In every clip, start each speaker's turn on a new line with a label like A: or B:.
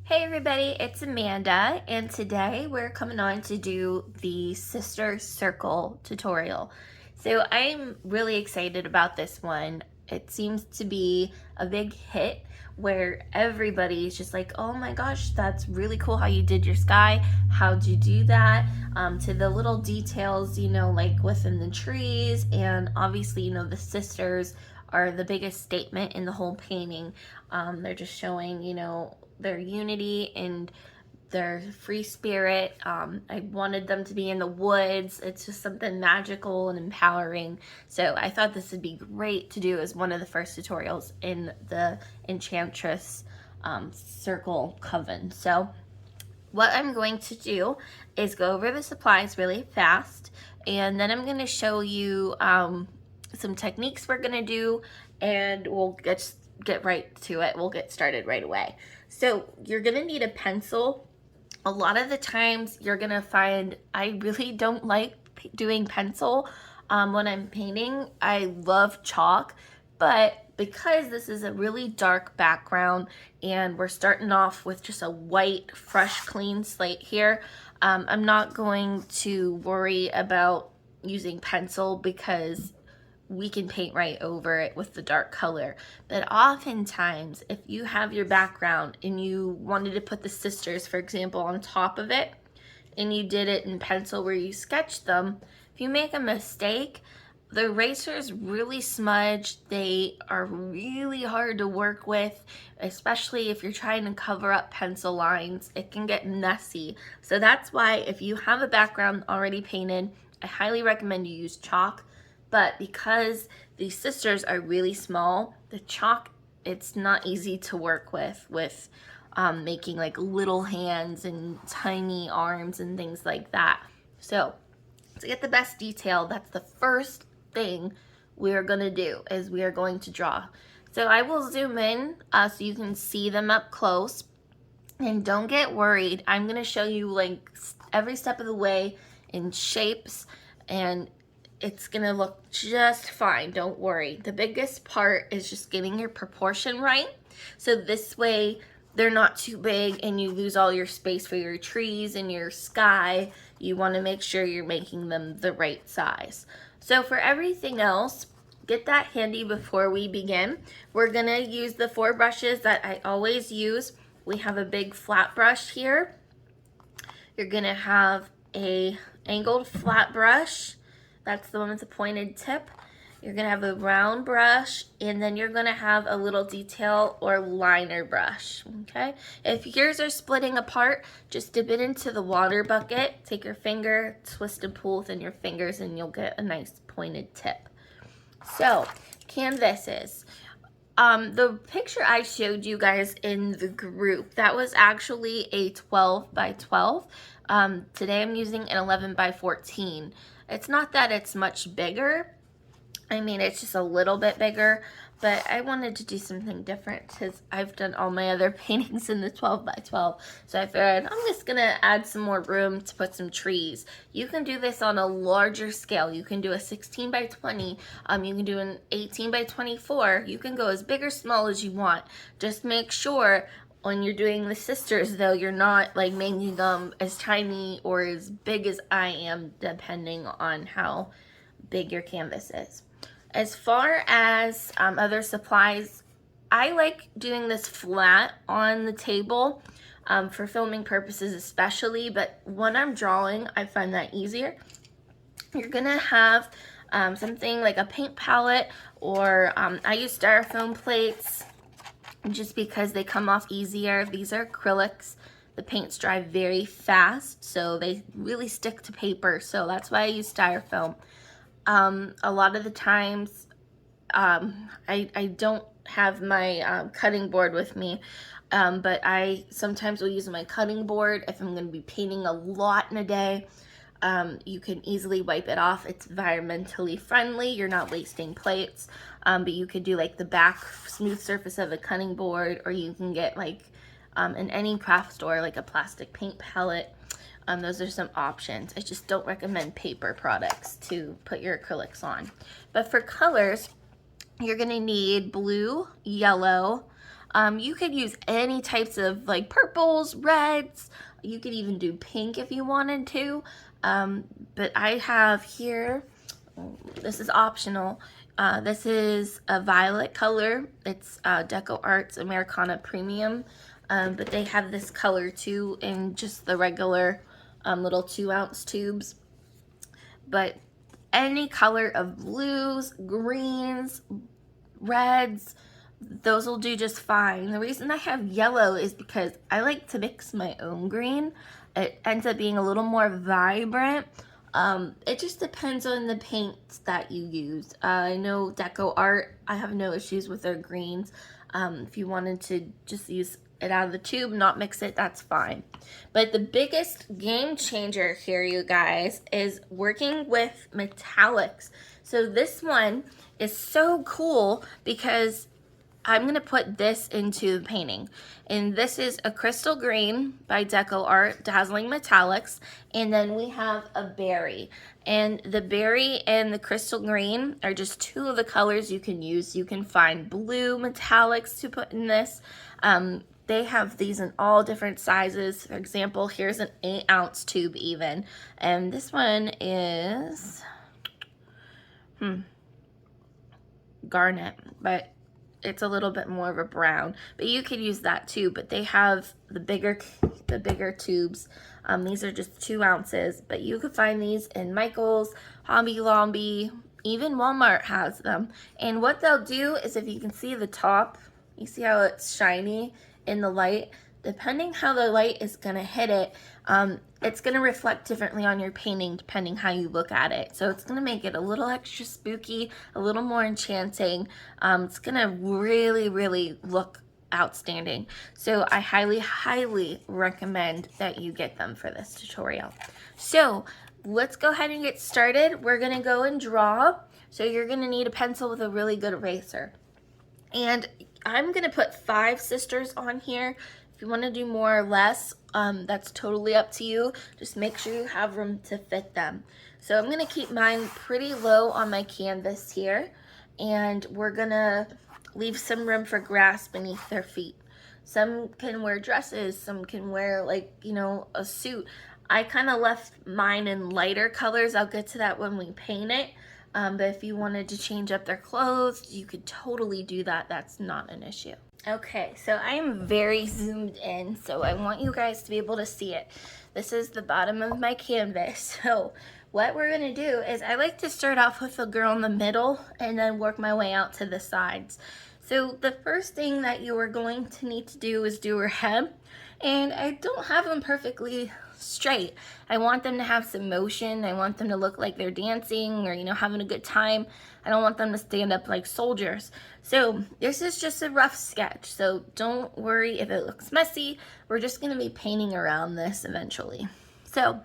A: Hey everybody, it's Amanda, and today we're coming on to do the sister circle tutorial. So I'm really excited about this one. It seems to be a big hit where everybody's just like, oh my gosh, that's really cool how you did your sky. How'd you do that? To the little details, like within the trees, and obviously, the sisters are the biggest statement in the whole painting. They're just showing, their unity and their free spirit. I wanted them to be in the woods. It's just something magical and empowering. So I thought this would be great to do as one of the first tutorials in the Enchantress circle coven. So what I'm going to do is go over the supplies really fast, and then I'm going to show you some techniques we're going to do, and we'll get right to it. We'll get started right away. So you're going to need a pencil. A lot of the times you're going to find I really don't like doing pencil when I'm painting. I love chalk, but because this is a really dark background and we're starting off with just a white, fresh, clean slate here, I'm not going to worry about using pencil because we can paint right over it with the dark color. But oftentimes, if you have your background and you wanted to put the sisters, for example, on top of it, and you did it in pencil where you sketched them, if you make a mistake, the erasers really smudge. They are really hard to work with, especially if you're trying to cover up pencil lines. It can get messy. So that's why if you have a background already painted, I highly recommend you use chalk. But because these sisters are really small, the chalk, it's not easy to work with making like little hands and tiny arms and things like that. So to get the best detail, that's the first thing we're gonna do, is we are going to draw. So I will zoom in so you can see them up close, and don't get worried. I'm gonna show you like every step of the way in shapes, and it's gonna look just fine, don't worry. The biggest part is just getting your proportion right, so this way they're not too big and you lose all your space for your trees and your sky. You want to make sure you're making them the right size. So for everything else, get that handy before we begin. We're gonna use the 4 brushes that I always use. We have a big flat brush here. You're gonna have a angled flat brush. That's the one with the pointed tip. You're gonna have a round brush, and then you're gonna have a little detail or liner brush, okay? If yours are splitting apart, just dip it into the water bucket, take your finger, twist and pull within your fingers, and you'll get a nice pointed tip. So, canvases. The picture I showed you guys in the group, that was actually a 12 by 12. Today I'm using an 11 by 14. It's not that it's much bigger. I mean, it's just a little bit bigger, but I wanted to do something different because I've done all my other paintings in the 12 by 12. So I figured I'm just gonna add some more room to put some trees. You can do this on a larger scale. You can do a 16 by 20. You can do an 18 by 24. You can go as big or small as you want. Just make sure when you're doing the sisters, though, you're not like making them as tiny or as big as I am, depending on how big your canvas is. As far as other supplies, I like doing this flat on the table for filming purposes especially, but when I'm drawing, I find that easier. You're gonna have something like a paint palette, or I use styrofoam plates just because they come off easier. These are acrylics. The paints dry very fast, so they really stick to paper, so that's why I use styrofoam. A lot of the times I don't have my cutting board with me, but I sometimes will use my cutting board if I'm going to be painting a lot in a day. You can easily wipe it off. It's environmentally friendly. You're not wasting plates, but you could do like the back smooth surface of a cutting board, or you can get like in any craft store like a plastic paint palette. Those are some options. I just don't recommend paper products to put your acrylics on. But for colors, you're gonna need blue, yellow, You could use any types of like purples, reds. You could even do pink if you wanted to. But I have here, this is optional. This is a violet color. It's Deco Arts Americana Premium. But they have this color too in just the regular little 2-ounce tubes. But any color of blues, greens, reds, those will do just fine. The reason I have yellow is because I like to mix my own green. It ends up being a little more vibrant. It just depends on the paints that you use. I know Deco Art, I have no issues with their greens. If you wanted to just use it out of the tube, not mix it, that's fine. But the biggest game changer here, you guys, is working with metallics. So this one is so cool because I'm going to put this into the painting. And this is a crystal green by Deco Art, Dazzling Metallics. And then we have a berry. And the berry and the crystal green are just two of the colors you can use. You can find blue metallics to put in this. They have these in all different sizes. For example, here's an 8-ounce tube even. And this one is garnet, but it's a little bit more of a brown. But you could use that too. But they have the bigger tubes. These are just 2 ounces. But you could find these in Michael's, Hobby Lobby, even Walmart has them. And what they'll do is, if you can see the top, you see how it's shiny in the light? Depending how the light is going to hit it, it's going to reflect differently on your painting depending how you look at it. So it's going to make it a little extra spooky, a little more enchanting. It's going to really, really look outstanding. So I highly, highly recommend that you get them for this tutorial. So let's go ahead and get started. We're going to go and draw. So you're going to need a pencil with a really good eraser. And I'm going to put 5 sisters on here. If you want to do more or less, that's totally up to you. Just make sure you have room to fit them. So I'm going to keep mine pretty low on my canvas here. And we're going to leave some room for grass beneath their feet. Some can wear dresses. Some can wear, like, you know, a suit. I kind of left mine in lighter colors. I'll get to that when we paint it. But if you wanted to change up their clothes, you could totally do that. That's not an issue. Okay, so I am very zoomed in, so I want you guys to be able to see it. This is the bottom of my canvas. So what we're going to do is, I like to start off with the girl in the middle and then work my way out to the sides. So the first thing that you are going to need to do is do her head. And I don't have them perfectly straight. I want them to have some motion. I want them to look like they're dancing or, you know, having a good time. I don't want them to stand up like soldiers. So this is just a rough sketch. So don't worry if it looks messy. We're just going to be painting around this eventually. So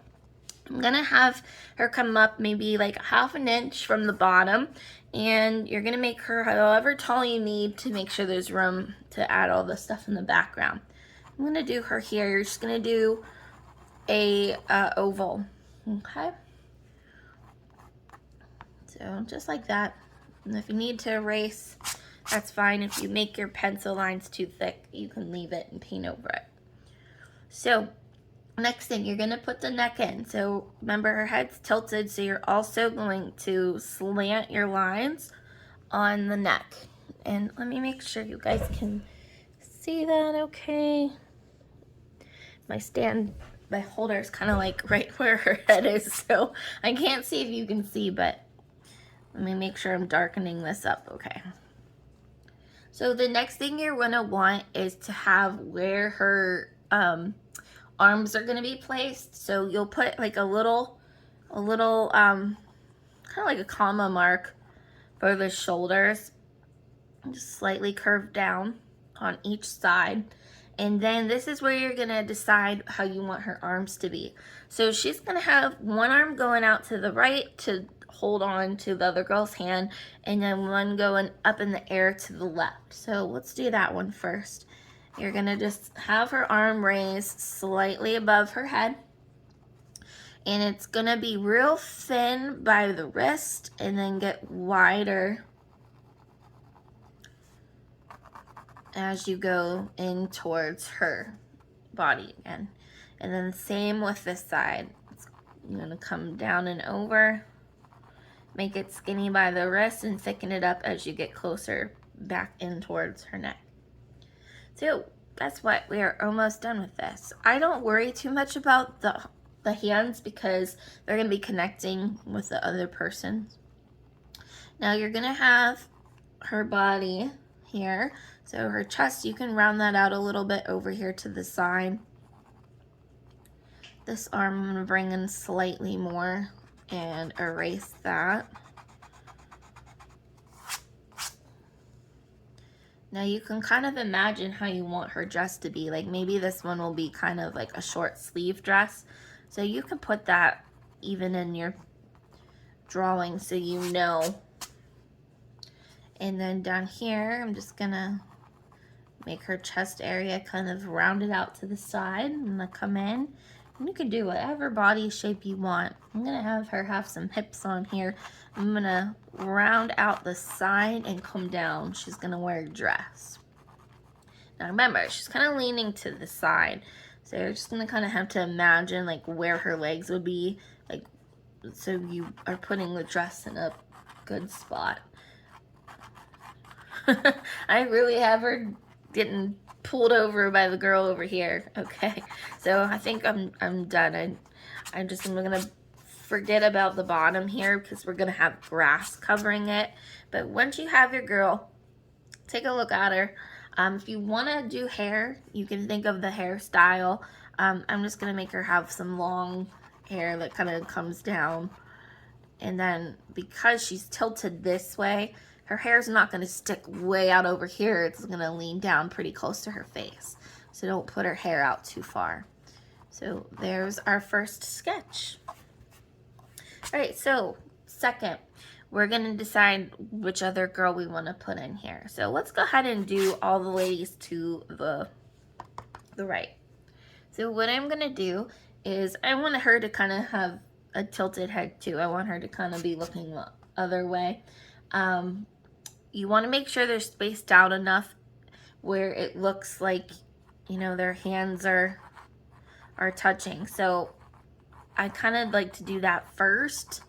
A: I'm going to have her come up maybe like 1/2 inch from the bottom. And you're going to make her however tall you need to make sure there's room to add all the stuff in the background. I'm going to do her here. You're just going to do a oval. Okay. So just like that. And if you need to erase, that's fine. If you make your pencil lines too thick, you can leave it and paint over it. So next thing, you're going to put the neck in. So remember, her head's tilted, so you're also going to slant your lines on the neck. And let me make sure you guys can see that okay. My holder is kind of like right where her head is, so I can't see if you can see, but let me make sure I'm darkening this up okay. So the next thing you're going to want is to have where her arms are going to be placed. So you'll put like a little kind of like a comma mark for the shoulders, just slightly curved down on each side. And then this is where you're going to decide how you want her arms to be. So she's going to have one arm going out to the right to hold on to the other girl's hand, and then one going up in the air to the left. So let's do that one first. You're going to just have her arm raised slightly above her head. And it's going to be real thin by the wrist and then get wider as you go in towards her body again. And then same with this side. I'm gonna come down and over, make it skinny by the wrist and thicken it up as you get closer back in towards her neck. So that's what we are almost done with this. I don't worry too much about the hands because they're gonna be connecting with the other person. Now you're gonna have her body here. So her chest, you can round that out a little bit over here to the side. This arm I'm gonna bring in slightly more and erase that. Now you can kind of imagine how you want her dress to be. Like maybe this one will be kind of like a short sleeve dress. So you can put that even in your drawing so you know. And then down here, I'm just gonna make her chest area kind of rounded out to the side. I'm gonna come in, and you can do whatever body shape you want. I'm gonna have her have some hips on here. I'm gonna round out the side and come down. She's gonna wear a dress. Now remember, she's kind of leaning to the side. So you're just gonna kind of have to imagine like where her legs would be, like so you are putting the dress in a good spot. I really have her getting pulled over by the girl over here. Okay, so I think I'm done. I'm gonna forget about the bottom here because we're gonna have grass covering it. But once you have your girl, take a look at her. If you want to do hair, you can think of the hairstyle. I'm just gonna make her have some long hair that kind of comes down, and then because she's tilted this way, her hair's not going to stick way out over here. It's going to lean down pretty close to her face. So don't put her hair out too far. So there's our first sketch. All right, so second, we're going to decide which other girl we want to put in here. So let's go ahead and do all the ladies to the right. So what I'm going to do is I want her to kind of have a tilted head too. I want her to kind of be looking the other way. You want to make sure they're spaced out enough where it looks like, you know, their hands are touching. So I kind of like to do that first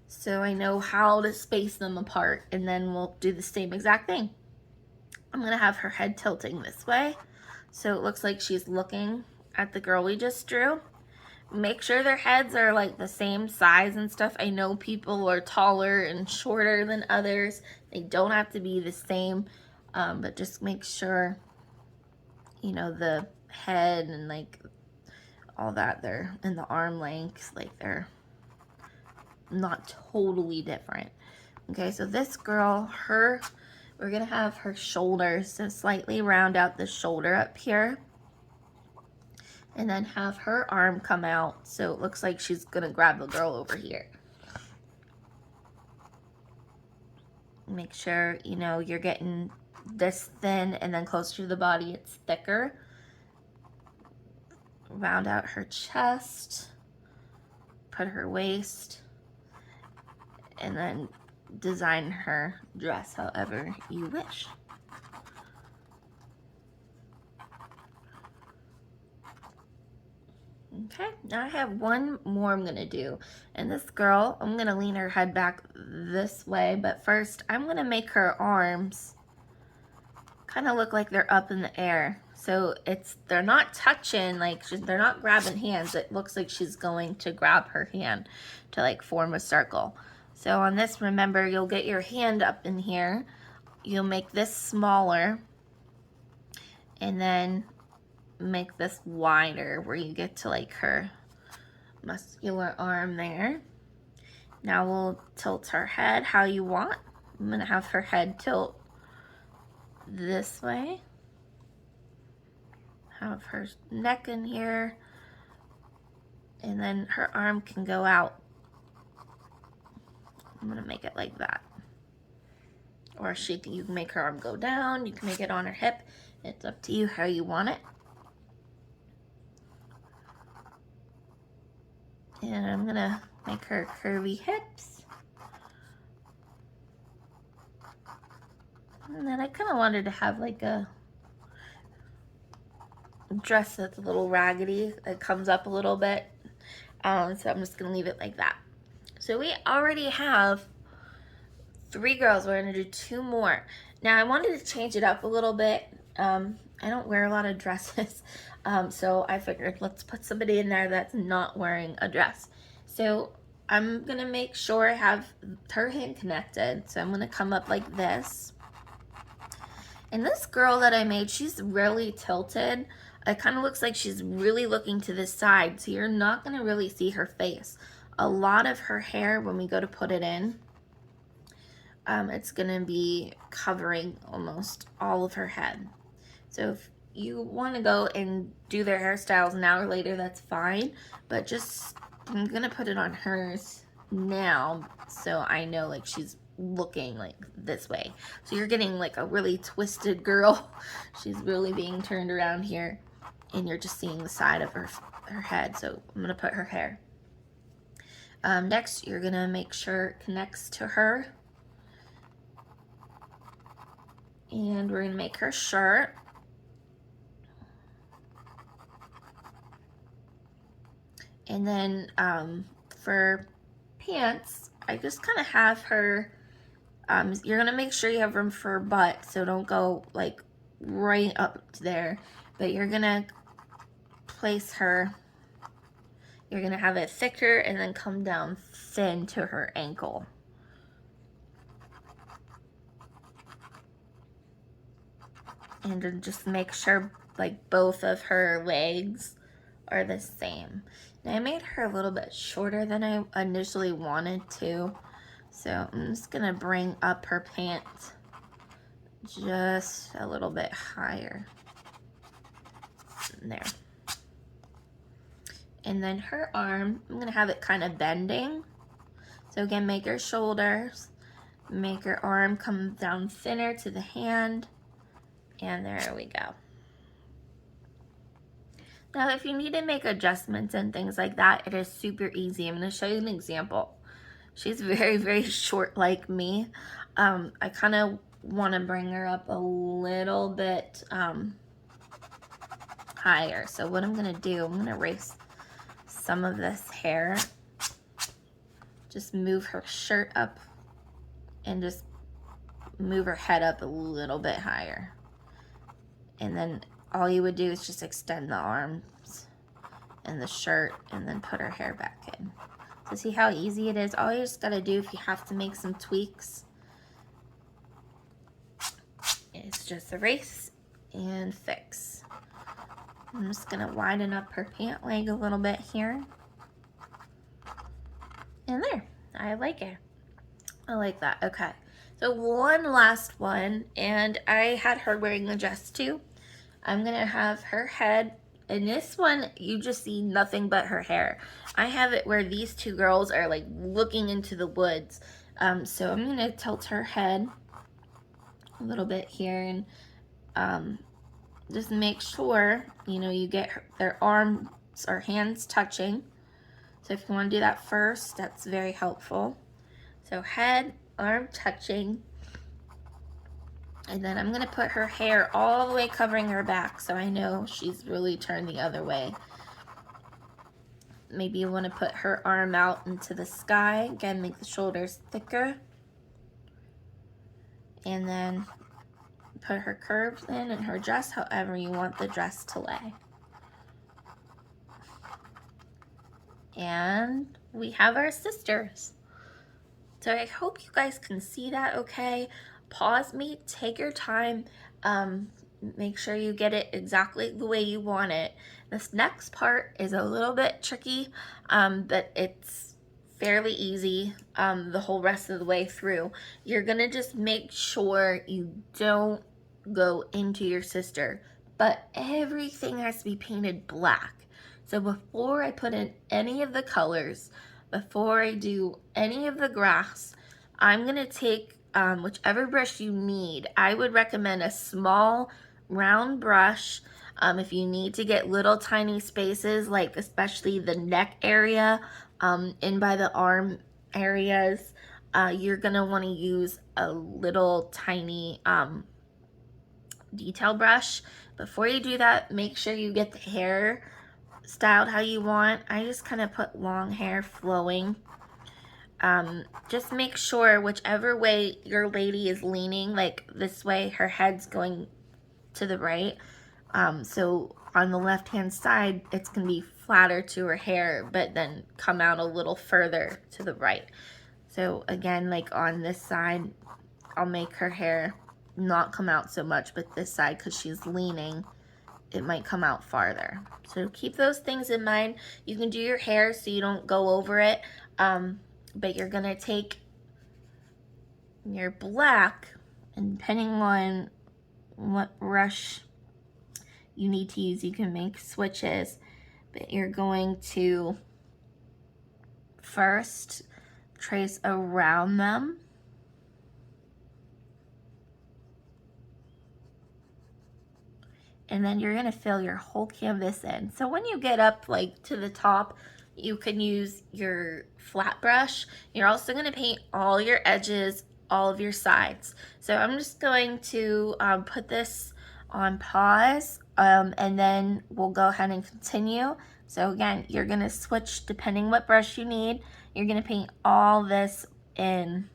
A: so I know how to space them apart, and then we'll do the same exact thing. I'm going to have her head tilting this way so it looks like she's looking at the girl we just drew. Make sure their heads are like the same size and stuff. I know people are taller and shorter than others. They don't have to be the same, but just make sure, you know, the head and like all that, they're in the arm length, like they're not totally different. Okay, so this girl, we're gonna have her shoulders, so slightly round out the shoulder up here. And then have her arm come out so it looks like she's gonna grab the girl over here. Make sure, you know, you're getting this thin, and then closer to the body it's thicker. Round out her chest, put her waist, and then design her dress however you wish. Okay, now I have one more I'm gonna do. And this girl, I'm gonna lean her head back this way, but first I'm gonna make her arms kind of look like they're up in the air. So they're not touching, like they're not grabbing hands. It looks like she's going to grab her hand to like form a circle. So on this, remember, you'll get your hand up in here. You'll make this smaller, and then make this wider where you get to like her muscular arm there. Now we'll tilt her head how you want. I'm gonna have her head tilt this way. Have her neck in here, and then her arm can go out. I'm gonna make it like that. Or you can make her arm go down, you can make it on her hip. It's up to you how you want it. And I'm gonna make her curvy hips. And then I kind of wanted to have like a dress that's a little raggedy. It comes up a little bit. So I'm just gonna leave it like that. So we already have 3 girls. We're gonna do 2 more. Now I wanted to change it up a little bit. I don't wear a lot of dresses, so I figured let's put somebody in there that's not wearing a dress. So I'm gonna make sure I have her hand connected. So I'm gonna come up like this. And this girl that I made, she's really tilted. It kind of looks like she's really looking to the side, so you're not gonna really see her face. A lot of her hair, when we go to put it in, it's gonna be covering almost all of her head. So if you wanna go and do their hairstyles now or later, that's fine, but just, I'm gonna put it on hers now so I know like she's looking like this way. So you're getting like a really twisted girl. She's really being turned around here and you're just seeing the side of her head. So I'm gonna put her hair. Next, you're gonna make sure it connects to her. And we're gonna make her shirt. And then for pants, I just kind of have her, you're gonna make sure you have room for her butt, so don't go like right up to there, but you're gonna place her, you're gonna have it thicker and then come down thin to her ankle. And then just make sure like both of her legs are the same. Now I made her a little bit shorter than I initially wanted to, so I'm just gonna bring up her pant just a little bit higher. There. And then her arm, I'm gonna have it kind of bending. So again, make her shoulders, make her arm come down thinner to the hand, and there we go. Now, if you need to make adjustments and things like that, it is super easy. I'm going to show you an example. She's very, very short like me. I kind of want to bring her up a little bit higher. So what I'm going to do, I'm going to erase some of this hair. Just move her shirt up and just move her head up a little bit higher. And then all you would do is just extend the arms and the shirt and then put her hair back in. So see how easy it is? All you just gotta do if you have to make some tweaks is just erase and fix. I'm just gonna widen up her pant leg a little bit here. And there, I like it. I like that, okay. So one last one, and I had her wearing a dress too. I'm gonna have her head, and this one you just see nothing but her hair. I have it where these 2 girls are like looking into the woods. So I'm gonna tilt her head a little bit here and just make sure, you know, you get their arms or hands touching. So if you wanna do that first, that's very helpful. So head, arm touching. And then I'm gonna put her hair all the way covering her back so I know she's really turned the other way. Maybe you wanna put her arm out into the sky. Again, make the shoulders thicker. And then put her curves in and her dress however you want the dress to lay. And we have our sisters. So I hope you guys can see that okay. Pause me, take your time, make sure you get it exactly the way you want it. This next part is a little bit tricky, but it's fairly easy the whole rest of the way through. You're gonna just make sure you don't go into your sister, but everything has to be painted black. So before I put in any of the colors, before I do any of the grass, I'm gonna take whichever brush you need. I would recommend a small round brush. If you need to get little tiny spaces, like especially the neck area, in by the arm areas, you're gonna wanna use a little tiny detail brush. Before you do that, make sure you get the hair styled how you want. I just kind of put long hair flowing. Just make sure whichever way your lady is leaning, like this way, her head's going to the right. So on the left hand side, it's going to be flatter to her hair, but then come out a little further to the right. So again, like on this side, I'll make her hair not come out so much, but this side, because she's leaning, it might come out farther. So keep those things in mind. You can do your hair so you don't go over it, but you're gonna take your black, and depending on what brush you need to use, you can make switches, but you're going to first trace around them. And then you're gonna fill your whole canvas in. So when you get up like to the top, you can use your flat brush. You're also gonna paint all your edges, all of your sides. So I'm just going to put this on pause, and then we'll go ahead and continue. So again, you're gonna switch depending what brush you need. You're gonna paint all this in.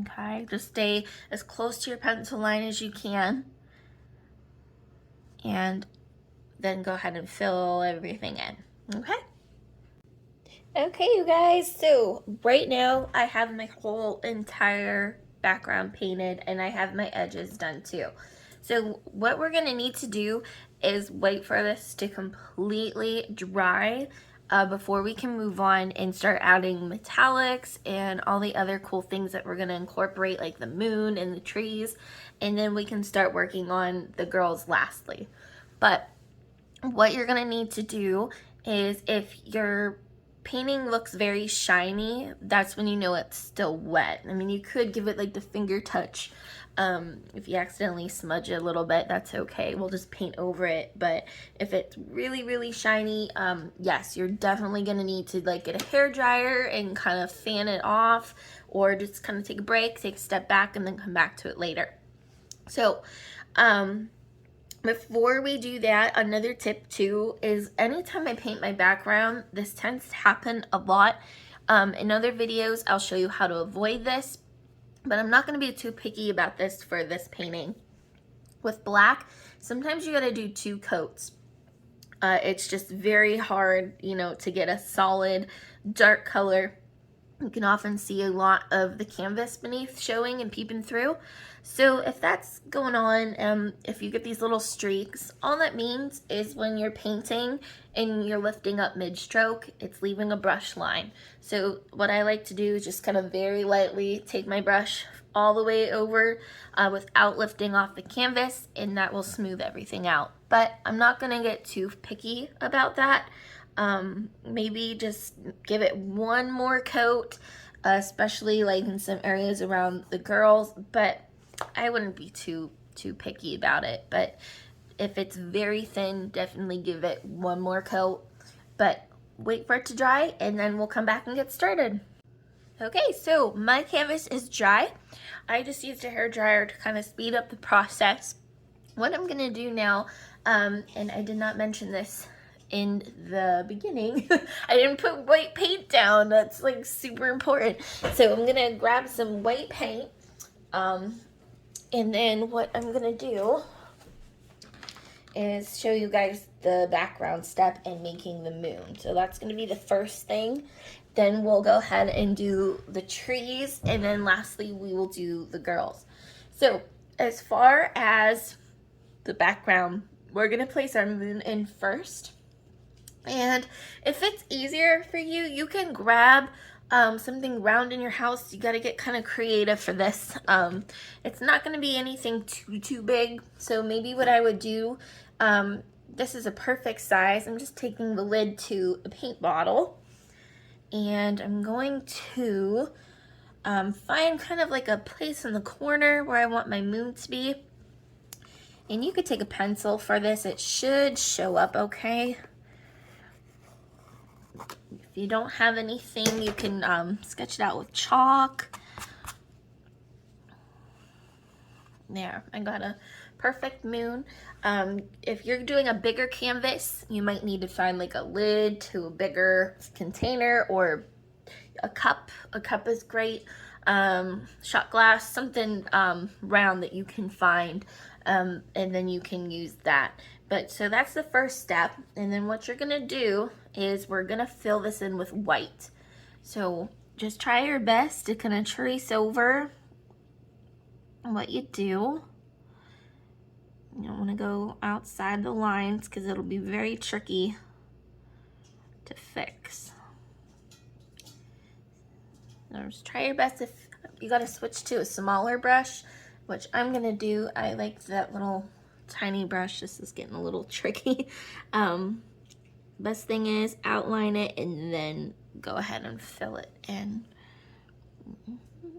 A: Okay, just stay as close to your pencil line as you can, and then go ahead and fill everything in. Okay, you guys, so right now I have my whole entire background painted and I have my edges done too. So what we're gonna need to do is wait for this to completely dry before we can move on and start adding metallics and all the other cool things that we're gonna incorporate, like the moon and the trees, and then we can start working on the girls lastly. But what you're gonna need to do is, if your painting looks very shiny, that's when you know it's still wet. I mean, you could give it like the finger touch. If you accidentally smudge it a little bit, that's okay. We'll just paint over it. But if it's really, really shiny, yes, you're definitely gonna need to like get a hair dryer and kind of fan it off, or just kind of take a break, take a step back, and then come back to it later. So, before we do that, another tip too is anytime I paint my background, this tends to happen a lot. In other videos, I'll show you how to avoid this, but I'm not going to be too picky about this for this painting. With black, sometimes you got to do 2 coats. It's just very hard, you know, to get a solid dark color. You can often see a lot of the canvas beneath showing and peeping through. So if that's going on, if you get these little streaks, all that means is when you're painting and you're lifting up mid-stroke, it's leaving a brush line. So what I like to do is just kind of very lightly take my brush all the way over without lifting off the canvas, and that will smooth everything out. But I'm not gonna get too picky about that. Maybe just give it one more coat, especially like in some areas around the girls, but I wouldn't be too picky about it. But if it's very thin, definitely give it one more coat, but wait for it to dry and then we'll come back and get started. Okay, so my canvas is dry. I just used a hair dryer to kind of speed up the process. What I'm gonna do now, and I did not mention this in the beginning, I didn't put white paint down. That's like super important. So I'm gonna grab some white paint, and then what I'm gonna do is show you guys the background step in making the moon. So that's gonna be the first thing. Then we'll go ahead and do the trees, and then lastly we will do the girls. So as far as the background, we're gonna place our moon in first. And if it's easier for you, you can grab something round in your house. You got to get kind of creative for this. It's not going to be anything too big. So maybe what I would do, this is a perfect size. I'm just taking the lid to a paint bottle, and I'm going to find kind of like a place in the corner where I want my moon to be. And you could take a pencil for this. It should show up okay. If you don't have anything, you can sketch it out with chalk. There, I got a perfect moon. If you're doing a bigger canvas, you might need to find like a lid to a bigger container, or a cup. A cup is great. Shot glass, something round that you can find, and then you can use that. But so that's the first step, and then what you're gonna do is we're gonna fill this in with white. So just try your best to kind of trace over what you do. You don't want to go outside the lines because it'll be very tricky to fix. So just try your best. If you got to switch to a smaller brush, which I'm gonna do. I like that little tiny brush. This is getting a little tricky. Best thing is outline it and then go ahead and fill it in.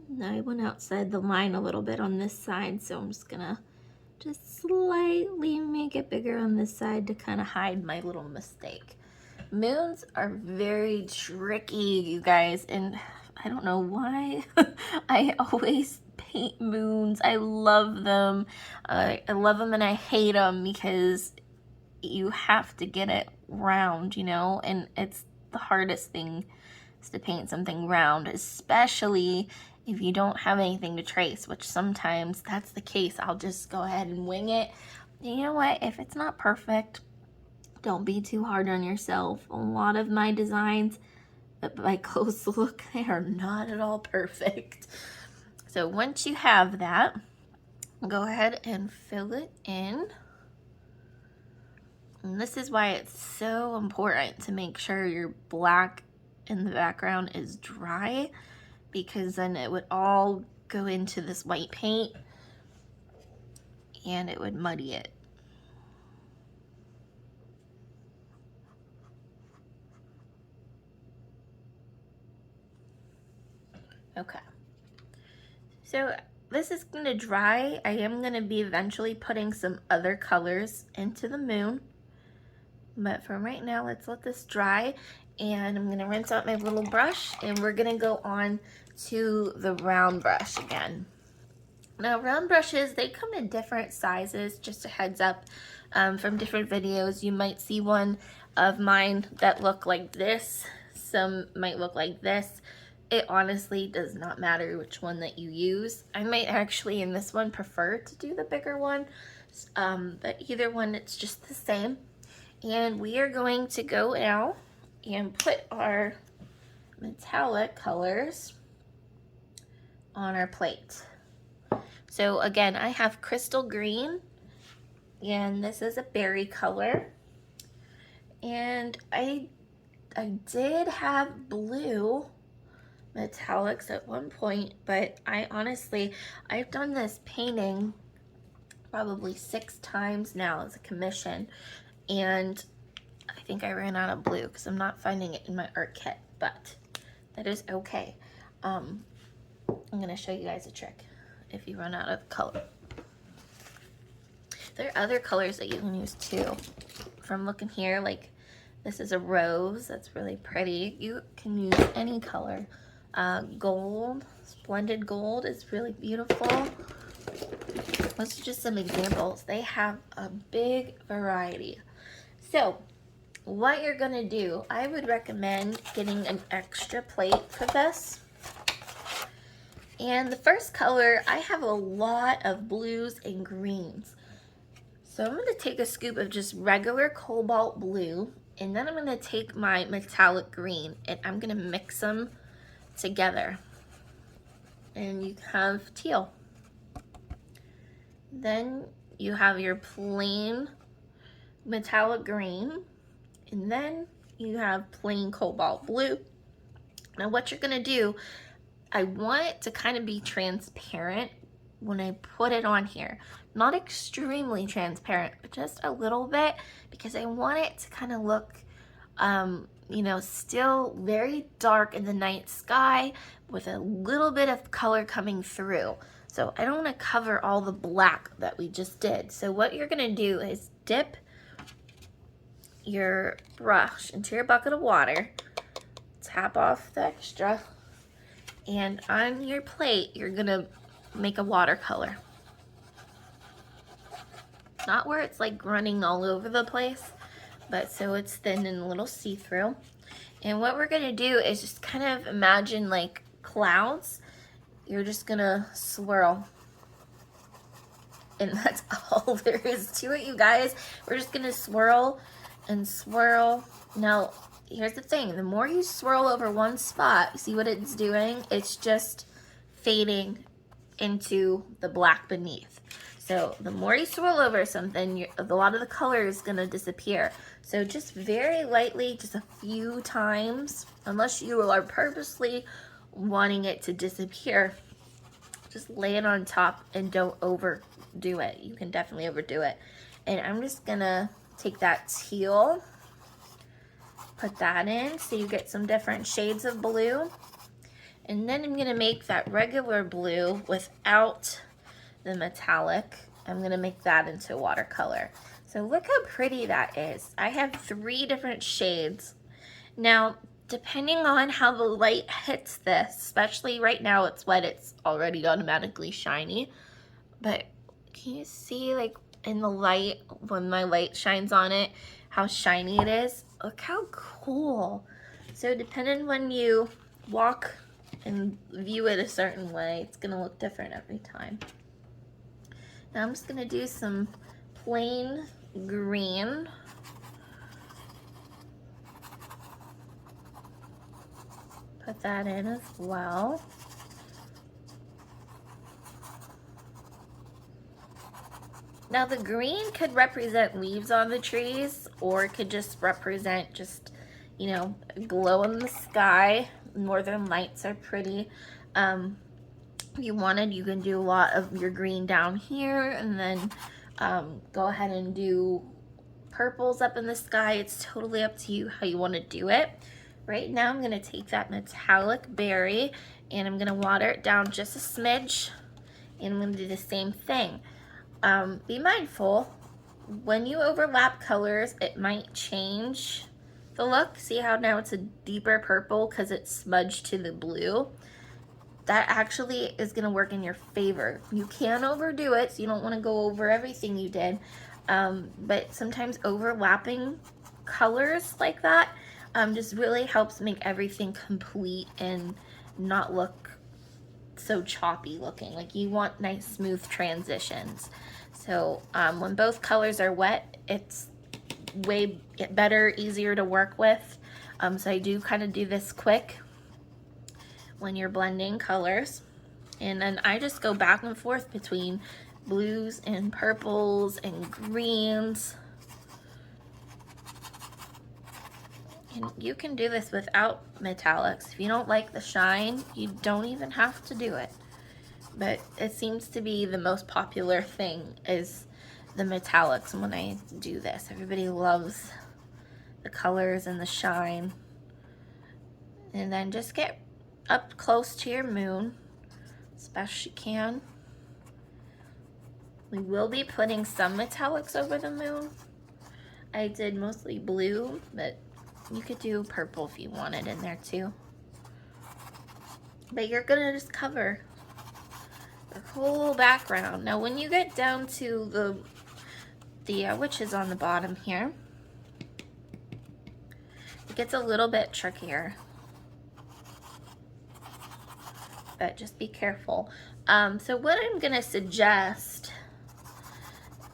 A: Now I went outside the line a little bit on this side, so I'm just gonna slightly make it bigger on this side to kind of hide my little mistake. Moons are very tricky, you guys, and I don't know why. I always paint moons. I love them. I love them and I hate them because you have to get it round, you know, and it's the hardest thing is to paint something round, especially if you don't have anything to trace, which sometimes that's the case. I'll just go ahead and wing it. You know what? If it's not perfect, don't be too hard on yourself. A lot of my designs, by close look, they are not at all perfect. So once you have that, go ahead and fill it in. And this is why it's so important to make sure your black in the background is dry, because then it would all go into this white paint and it would muddy it. Okay. So this is going to dry. I am going to be eventually putting some other colors into the moon. But for right now, let's let this dry. And I'm going to rinse out my little brush and we're going to go on to the round brush again. Now round brushes, they come in different sizes, just a heads up. From different videos, you might see one of mine that look like this. Some might look like this. It honestly does not matter which one that you use. I might actually in this one prefer to do the bigger one, but either one, it's just the same. And we are going to go now and put our metallic colors on our plate. So again, I have crystal green, and this is a berry color. And I did have blue metallics at one point, but I've done this painting probably 6 times now as a commission, and I think I ran out of blue because I'm not finding it in my art kit, but that is okay. I'm gonna show you guys a trick if you run out of color. There are other colors that you can use too. From looking here, like this is a rose, that's really pretty. You can use any color. Gold, splendid gold is really beautiful. Those are just some examples. They have a big variety. So what you're gonna do, I would recommend getting an extra plate for this. And the first color, I have a lot of blues and greens. So I'm gonna take a scoop of just regular cobalt blue, and then I'm gonna take my metallic green and I'm gonna mix them together. And you have teal. Then you have your plain metallic green, and then you have plain cobalt blue. Now what you're gonna do, I want it to kind of be transparent when I put it on here. Not extremely transparent, but just a little bit, because I want it to kind of look, you know, still very dark in the night sky with a little bit of color coming through. So I don't want to cover all the black that we just did. So what you're gonna do is dip your brush into your bucket of water, tap off the extra, and on your plate, you're gonna make a watercolor. Not where it's like running all over the place, but so it's thin and a little see-through. And what we're gonna do is just kind of imagine like clouds. You're just gonna swirl. And that's all there is to it, you guys. We're just gonna swirl and swirl. Now, here's the thing. The more you swirl over one spot, see what it's doing? It's just fading into the black beneath. So the more you swirl over something, a lot of the color is gonna disappear. So just very lightly, just a few times, unless you are purposely wanting it to disappear, just lay it on top and don't overdo it. You can definitely overdo it. And I'm just gonna take that teal, put that in so you get some different shades of blue. And then I'm gonna make that regular blue without the metallic. I'm gonna make that into watercolor. So look how pretty that is. I have 3 different shades. Now, depending on how the light hits this, especially right now it's wet, it's already automatically shiny. But can you see like in the light, when my light shines on it, how shiny it is? Look how cool. So depending when you walk and view it a certain way, it's gonna look different every time. Now I'm just gonna do some plain green. Put that in as well. Now the green could represent leaves on the trees, or it could just represent just, you know, glow in the sky. Northern lights are pretty. If you wanted, you can do a lot of your green down here, and then go ahead and do purples up in the sky. It's totally up to you how you want to do it. Right now I'm going to take that metallic berry and I'm going to water it down just a smidge, and I'm going to do the same thing. Be mindful, when you overlap colors, it might change the look. See how now it's a deeper purple because it's smudged to the blue? That actually is going to work in your favor. You can overdo it, so you don't want to go over everything you did, but sometimes overlapping colors like that just really helps make everything complete and not look so choppy looking. Like, you want nice smooth transitions. So when both colors are wet, it's way better, easier to work with. So I do kind of do this quick when you're blending colors. And then I just go back and forth between blues and purples and greens. And you can do this without metallics. If you don't like the shine, you don't even have to do it. But it seems to be the most popular thing is the metallics when I do this. Everybody loves the colors and the shine. And then just get up close to your moon as best you can. We will be putting some metallics over the moon. I did mostly blue, but you could do purple if you wanted in there too. But you're gonna just cover the whole background. Now when you get down to the witches on the bottom here, it gets a little bit trickier. But just be careful. So what I'm gonna suggest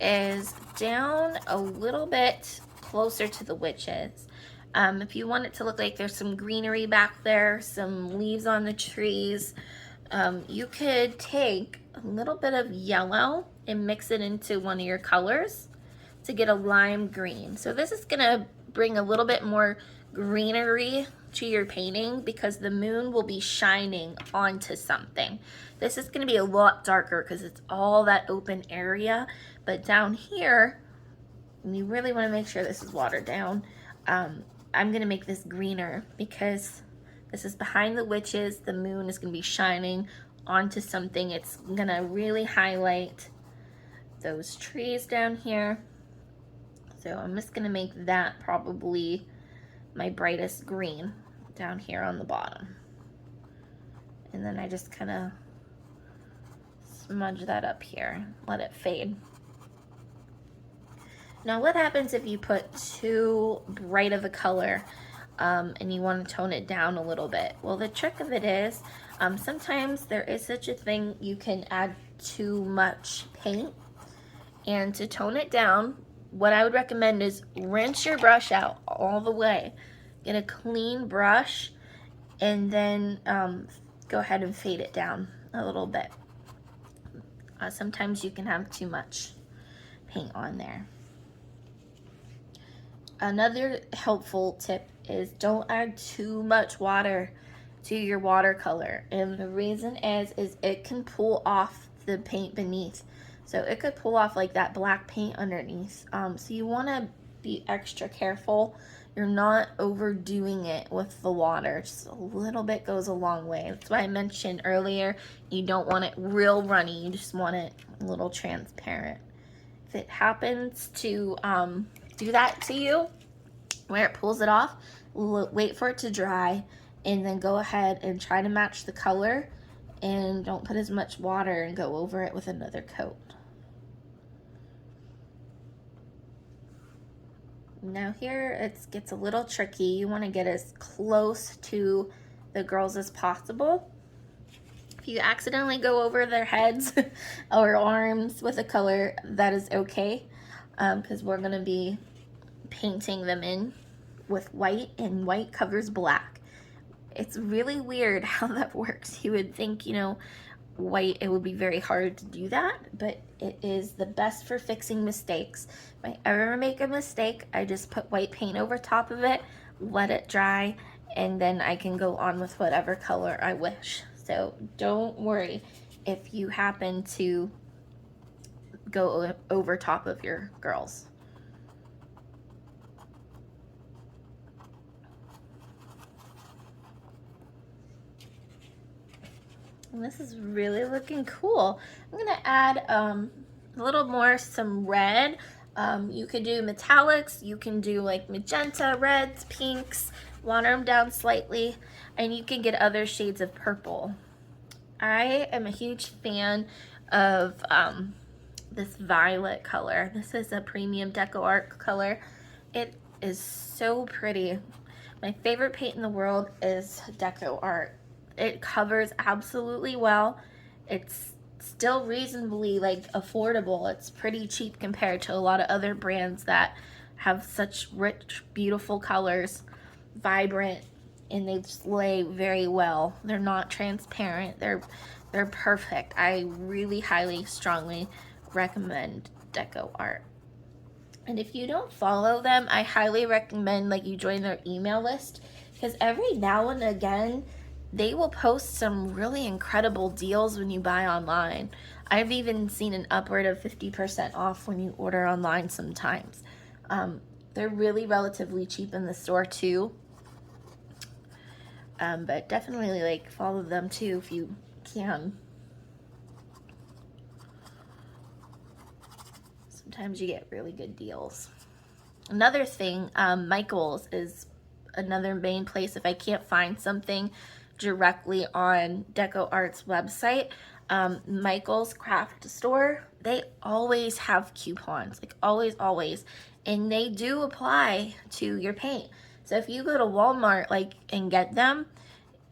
A: is down a little bit closer to the witches. If you want it to look like there's some greenery back there, some leaves on the trees, you could take a little bit of yellow and mix it into one of your colors to get a lime green. So this is gonna bring a little bit more greenery to your painting because the moon will be shining onto something. This is gonna be a lot darker because it's all that open area, but down here, you really wanna make sure this is watered down. I'm gonna make this greener because this is behind the witches. The moon is gonna be shining onto something. It's gonna really highlight those trees down here. So I'm just gonna make that probably my brightest green down here on the bottom. And then I just kind of smudge that up here, let it fade. Now what happens if you put too bright of a color and you want to tone it down a little bit? Well, the trick of it is sometimes there is such a thing, you can add too much paint, and to tone it down, what I would recommend is rinse your brush out all the way. Get a clean brush and then go ahead and fade it down a little bit. Sometimes you can have too much paint on there. Another helpful tip is don't add too much water to your watercolor, and the reason is it can pull off the paint beneath. So it could pull off like that black paint underneath. So you want to be extra careful. You're not overdoing it with the water. Just a little bit goes a long way. That's why I mentioned earlier, you don't want it real runny. You just want it a little transparent. If it happens to do that to you, where it pulls it off, wait for it to dry, and then go ahead and try to match the color, and don't put as much water and go over it with another coat. Now here it gets a little tricky. You want to get as close to the girls as possible. If you accidentally go over their heads or arms with a color, that is okay, because we're going to be painting them in with white, and white covers black. It's really weird how that works. You would think, you know, white, it would be very hard to do that, but it is the best for fixing mistakes. If I ever make a mistake, I just put white paint over top of it, let it dry, and then I can go on with whatever color I wish. So don't worry if you happen to go over top of your girls. And this is really looking cool. I'm gonna add a little more, some red. You could do metallics, you can do like magenta, reds, pinks, water them down slightly, and you can get other shades of purple. I am a huge fan of this violet color. This is a premium Deco Art color. It is so pretty. My favorite paint in the world is Deco Art. It covers absolutely well. It's still reasonably like affordable. It's pretty cheap compared to a lot of other brands that have such rich, beautiful colors, vibrant, and they slay very well. They're not transparent. They're perfect. I really highly, strongly recommend Deco Art. And if you don't follow them, I highly recommend like you join their email list, because every now and again they will post some really incredible deals when you buy online. I've even seen an upward of 50% off when you order online sometimes. They're really relatively cheap in the store too. But definitely like follow them too if you can. Sometimes you get really good deals. Another thing, Michael's is another main place. If I can't find something directly on Deco Art's website, Michael's craft store, they always have coupons, like always, and they do apply to your paint. So if you go to Walmart like and get them,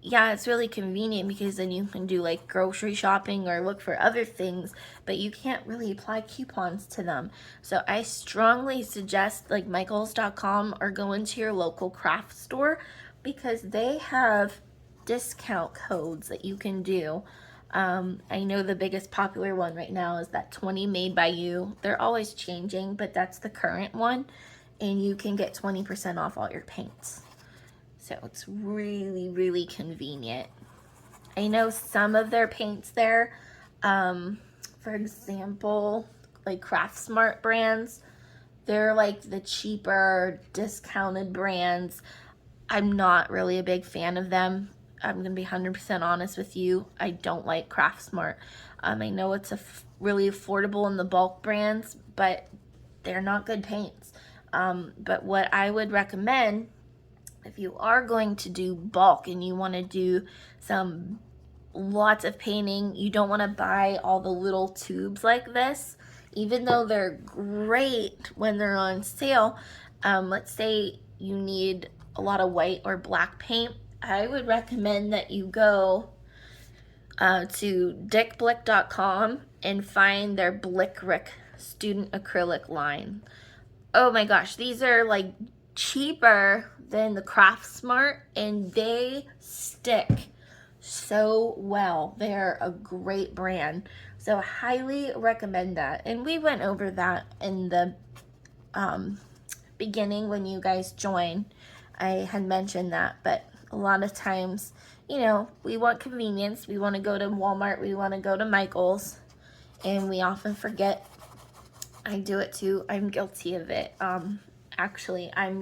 A: yeah, it's really convenient because then you can do like grocery shopping or look for other things, but you can't really apply coupons to them. So I strongly suggest like michaels.com or go into your local craft store, because they have discount codes that you can do. I know the biggest popular one right now is that 20 made by you. They're always changing, but that's the current one, and you can get 20% off all your paints. So it's really, really convenient. I know some of their paints there, for example, like Craft Smart brands, they're like the cheaper, discounted brands. I'm not really a big fan of them. I'm gonna be 100% honest with you. I don't like Craft Smart. I know it's really affordable in the bulk brands, but they're not good paints. But what I would recommend, if you are going to do bulk and you want to do lots of painting, you don't want to buy all the little tubes like this. even though they're great when they're on sale. Let's say you need a lot of white or black paint, I would recommend that you go to dickblick.com and find their Blick Rick student acrylic line. Oh my gosh, these are like cheaper than the Craft Smart, and they stick so well. They're a great brand, so highly recommend that. And we went over that in the beginning when you guys joined. I had mentioned that, but a lot of times, you know, we want convenience. We want to go to Walmart, we want to go to Michael's, and we often forget. I do it too. I'm guilty of it. Actually, I'm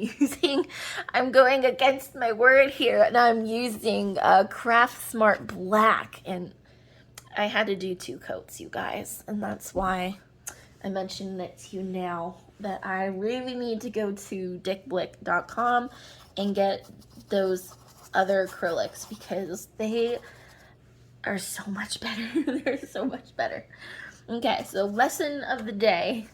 A: going against my word here, and I'm using Craft Smart Black, and I had to do 2 coats, you guys, and that's why I mentioned it to you now, that I really need to go to dickblick.com and get those other acrylics, because they are so much better. They're so much better. Okay, so lesson of the day,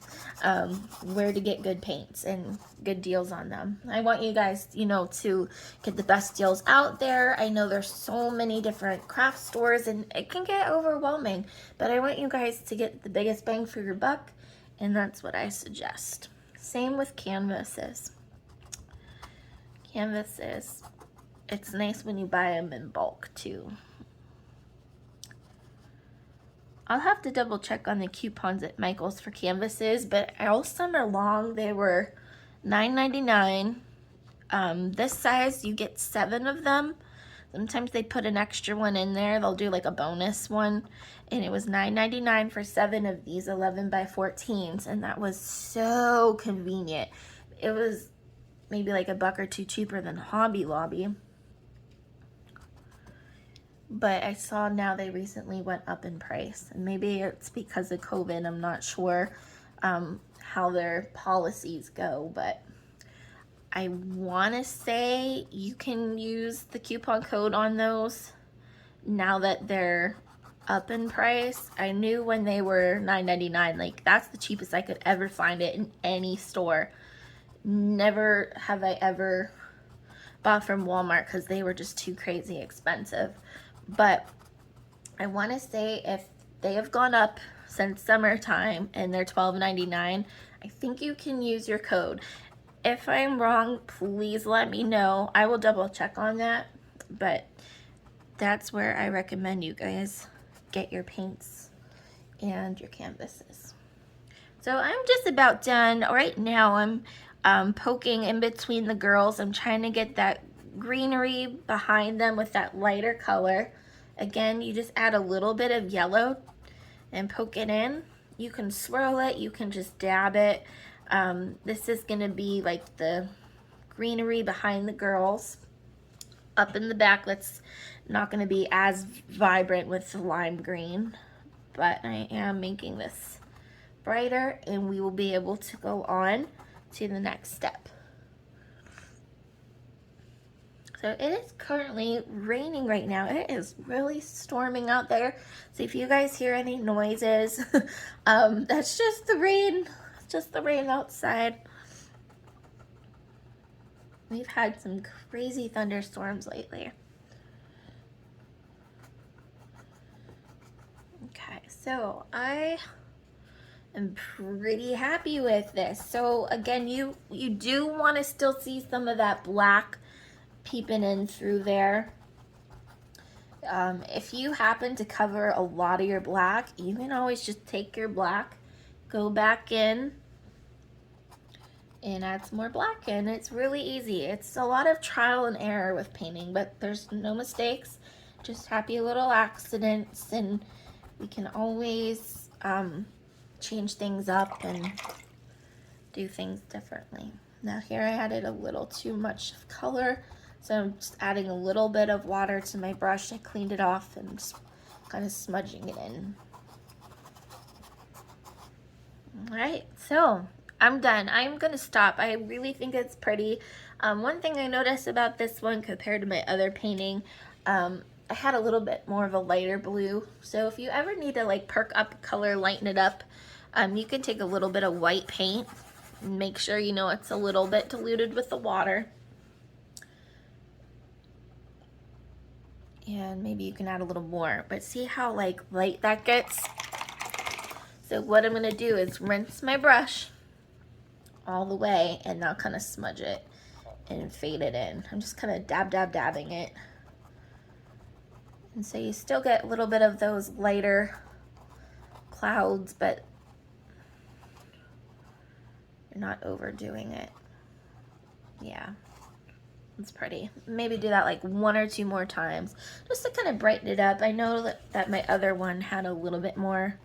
A: where to get good paints and good deals on them. I want you guys, you know, to get the best deals out there. I know there's so many different craft stores and it can get overwhelming, but I want you guys to get the biggest bang for your buck, and that's what I suggest. Same with canvases. Canvases, it's nice when you buy them in bulk too. I'll have to double check on the coupons at Michael's for canvases, but all summer long they were $9.99. This size, you get 7 of them. Sometimes they put an extra one in there. They'll do like a bonus one, and it was $9.99 for 7 of these 11 by 14s, and that was so convenient. It was maybe like $1 or $2 cheaper than Hobby Lobby. But I saw now they recently went up in price, and maybe it's because of COVID. I'm not sure how their policies go, but I want to say you can use the coupon code on those now that they're up in price. I knew when they were $9.99, like that's the cheapest I could ever find it in any store. Never have I ever bought from Walmart because they were just too crazy expensive. But I want to say if they have gone up since summertime and they're $12.99, I think you can use your code. If I'm wrong, please let me know. I will double check on that, but that's where I recommend you guys get your paints and your canvases. So I'm just about done. Right now I'm poking in between the girls. I'm trying to get that greenery behind them with that lighter color. Again, you just add a little bit of yellow and poke it in. You can swirl it, you can just dab it. This is gonna be like the greenery behind the girls. Up in the back, that's not gonna be as vibrant with the lime green, but I am making this brighter, and we will be able to go on to the next step. So it is currently raining right now. It is really storming out there. So if you guys hear any noises, that's just the rain. It's just the rain outside. We've had some crazy thunderstorms lately. Okay, so I am pretty happy with this. So again, you do want to still see some of that black peeping in through there. If you happen to cover a lot of your black, you can always just take your black, go back in, and add some more black in. It's really easy. It's a lot of trial and error with painting, but there's no mistakes, just happy little accidents, and we can always change things up and do things differently. Now here I added a little too much color, so I'm just adding a little bit of water to my brush. I cleaned it off and just kind of smudging it in. All right, so I'm done. I'm gonna stop. I really think it's pretty. One thing I noticed about this one compared to my other painting, I had a little bit more of a lighter blue. So if you ever need to like perk up color, lighten it up, You can take a little bit of white paint and make sure you know it's a little bit diluted with the water. And maybe you can add a little more, but see how like light that gets? So what I'm gonna do is rinse my brush all the way and now kind of smudge it and fade it in. I'm just kind of dabbing it. And so you still get a little bit of those lighter clouds, but you're not overdoing it. Yeah, it's pretty. Maybe do that like 1 or 2 more times just to kind of brighten it up. I know that my other one had a little bit more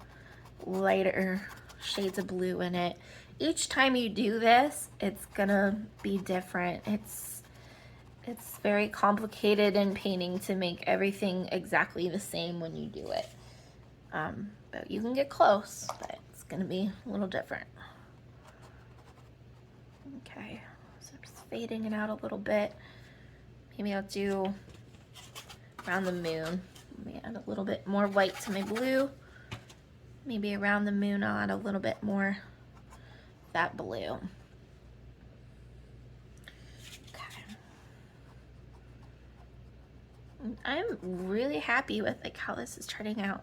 A: lighter shades of blue in it. Each time you do this, it's gonna be different. It's very complicated in painting to make everything exactly the same when you do it. But you can get close, but it's gonna be a little different. Okay, so I'm just fading it out a little bit. Maybe I'll do around the moon. Let me add a little bit more white to my blue. Maybe around the moon I'll add a little bit more of that blue. Okay. I'm really happy with like how this is turning out.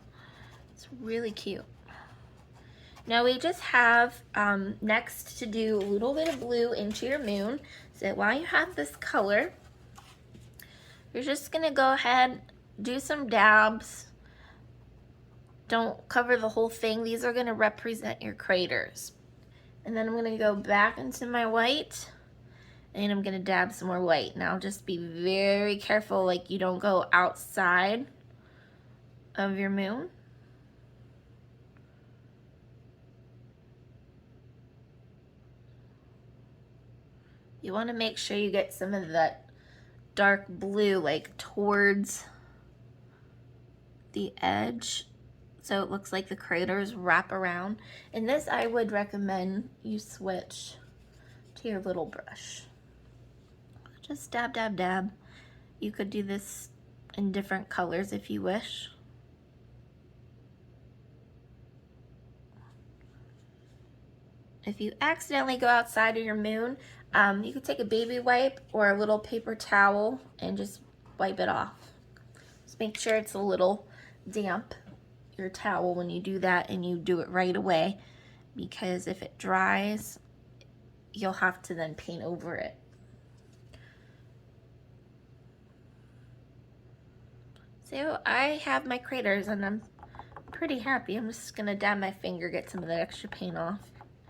A: It's really cute. Now we just have next to do a little bit of blue into your moon. So while you have this color, you're just gonna go ahead, do some dabs. Don't cover the whole thing. These are gonna represent your craters. And then I'm gonna go back into my white and I'm gonna dab some more white. Now just be very careful, like you don't go outside of your moon. You wanna make sure you get some of that dark blue like towards the edge, so it looks like the craters wrap around. And this I would recommend you switch to your little brush. Just dab, dab, dab. You could do this in different colors if you wish. If you accidentally go outside of your moon, you could take a baby wipe or a little paper towel and just wipe it off. Just make sure it's a little damp, your towel, when you do that, and you do it right away, because if it dries, you'll have to then paint over it. So I have my craters and I'm pretty happy. I'm just gonna dab my finger, get some of that extra paint off.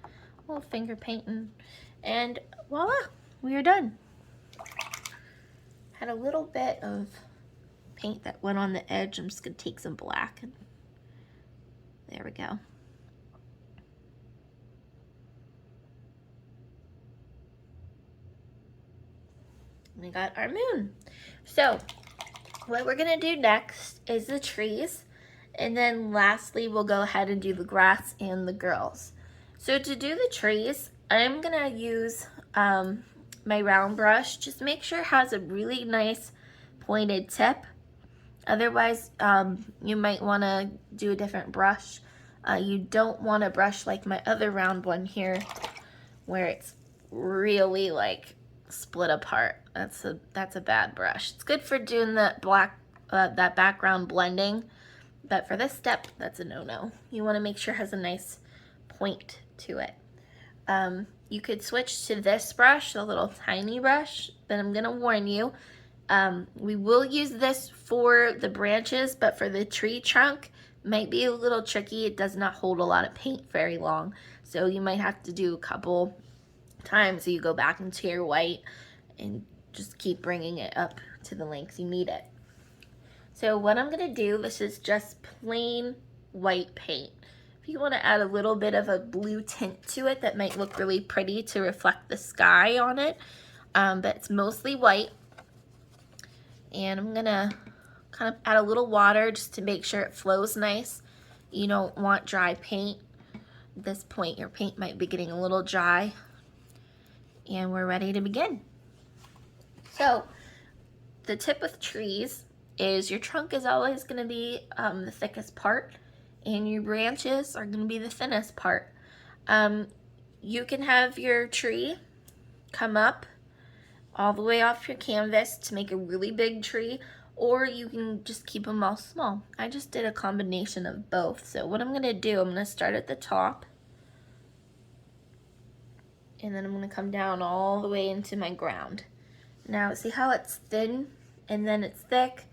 A: A little finger painting, and voila, we are done. Had a little bit of paint that went on the edge. I'm just gonna take some black and there we go. We got our moon. So what we're gonna do next is the trees, and then lastly we'll go ahead and do the grass and the girls. So to do the trees, I'm gonna use my round brush. Just make sure it has a really nice pointed tip. Otherwise, you might wanna do a different brush. You don't want a brush like my other round one here, where it's really like split apart. That's a bad brush. It's good for doing that that background blending, but for this step, that's a no-no. You wanna make sure it has a nice point to it. You could switch to this brush, a little tiny brush, but I'm gonna warn you, we will use this for the branches, but for the tree trunk, might be a little tricky. It does not hold a lot of paint very long, so you might have to do a couple times so you go back into your white and just keep bringing it up to the length you need it. So what I'm gonna do, this is just plain white paint. If you want to add a little bit of a blue tint to it, that might look really pretty to reflect the sky on it, but it's mostly white. And I'm gonna kind of add a little water just to make sure it flows nice. You don't want dry paint. At this point, your paint might be getting a little dry, and we're ready to begin. So the tip with trees is your trunk is always gonna be the thickest part, and your branches are gonna be the thinnest part. You can have your tree come up all the way off your canvas to make a really big tree, or you can just keep them all small. I just did a combination of both. So what I'm gonna do, I'm gonna start at the top, and then I'm gonna come down all the way into my ground. Now see how it's thin and then it's thick?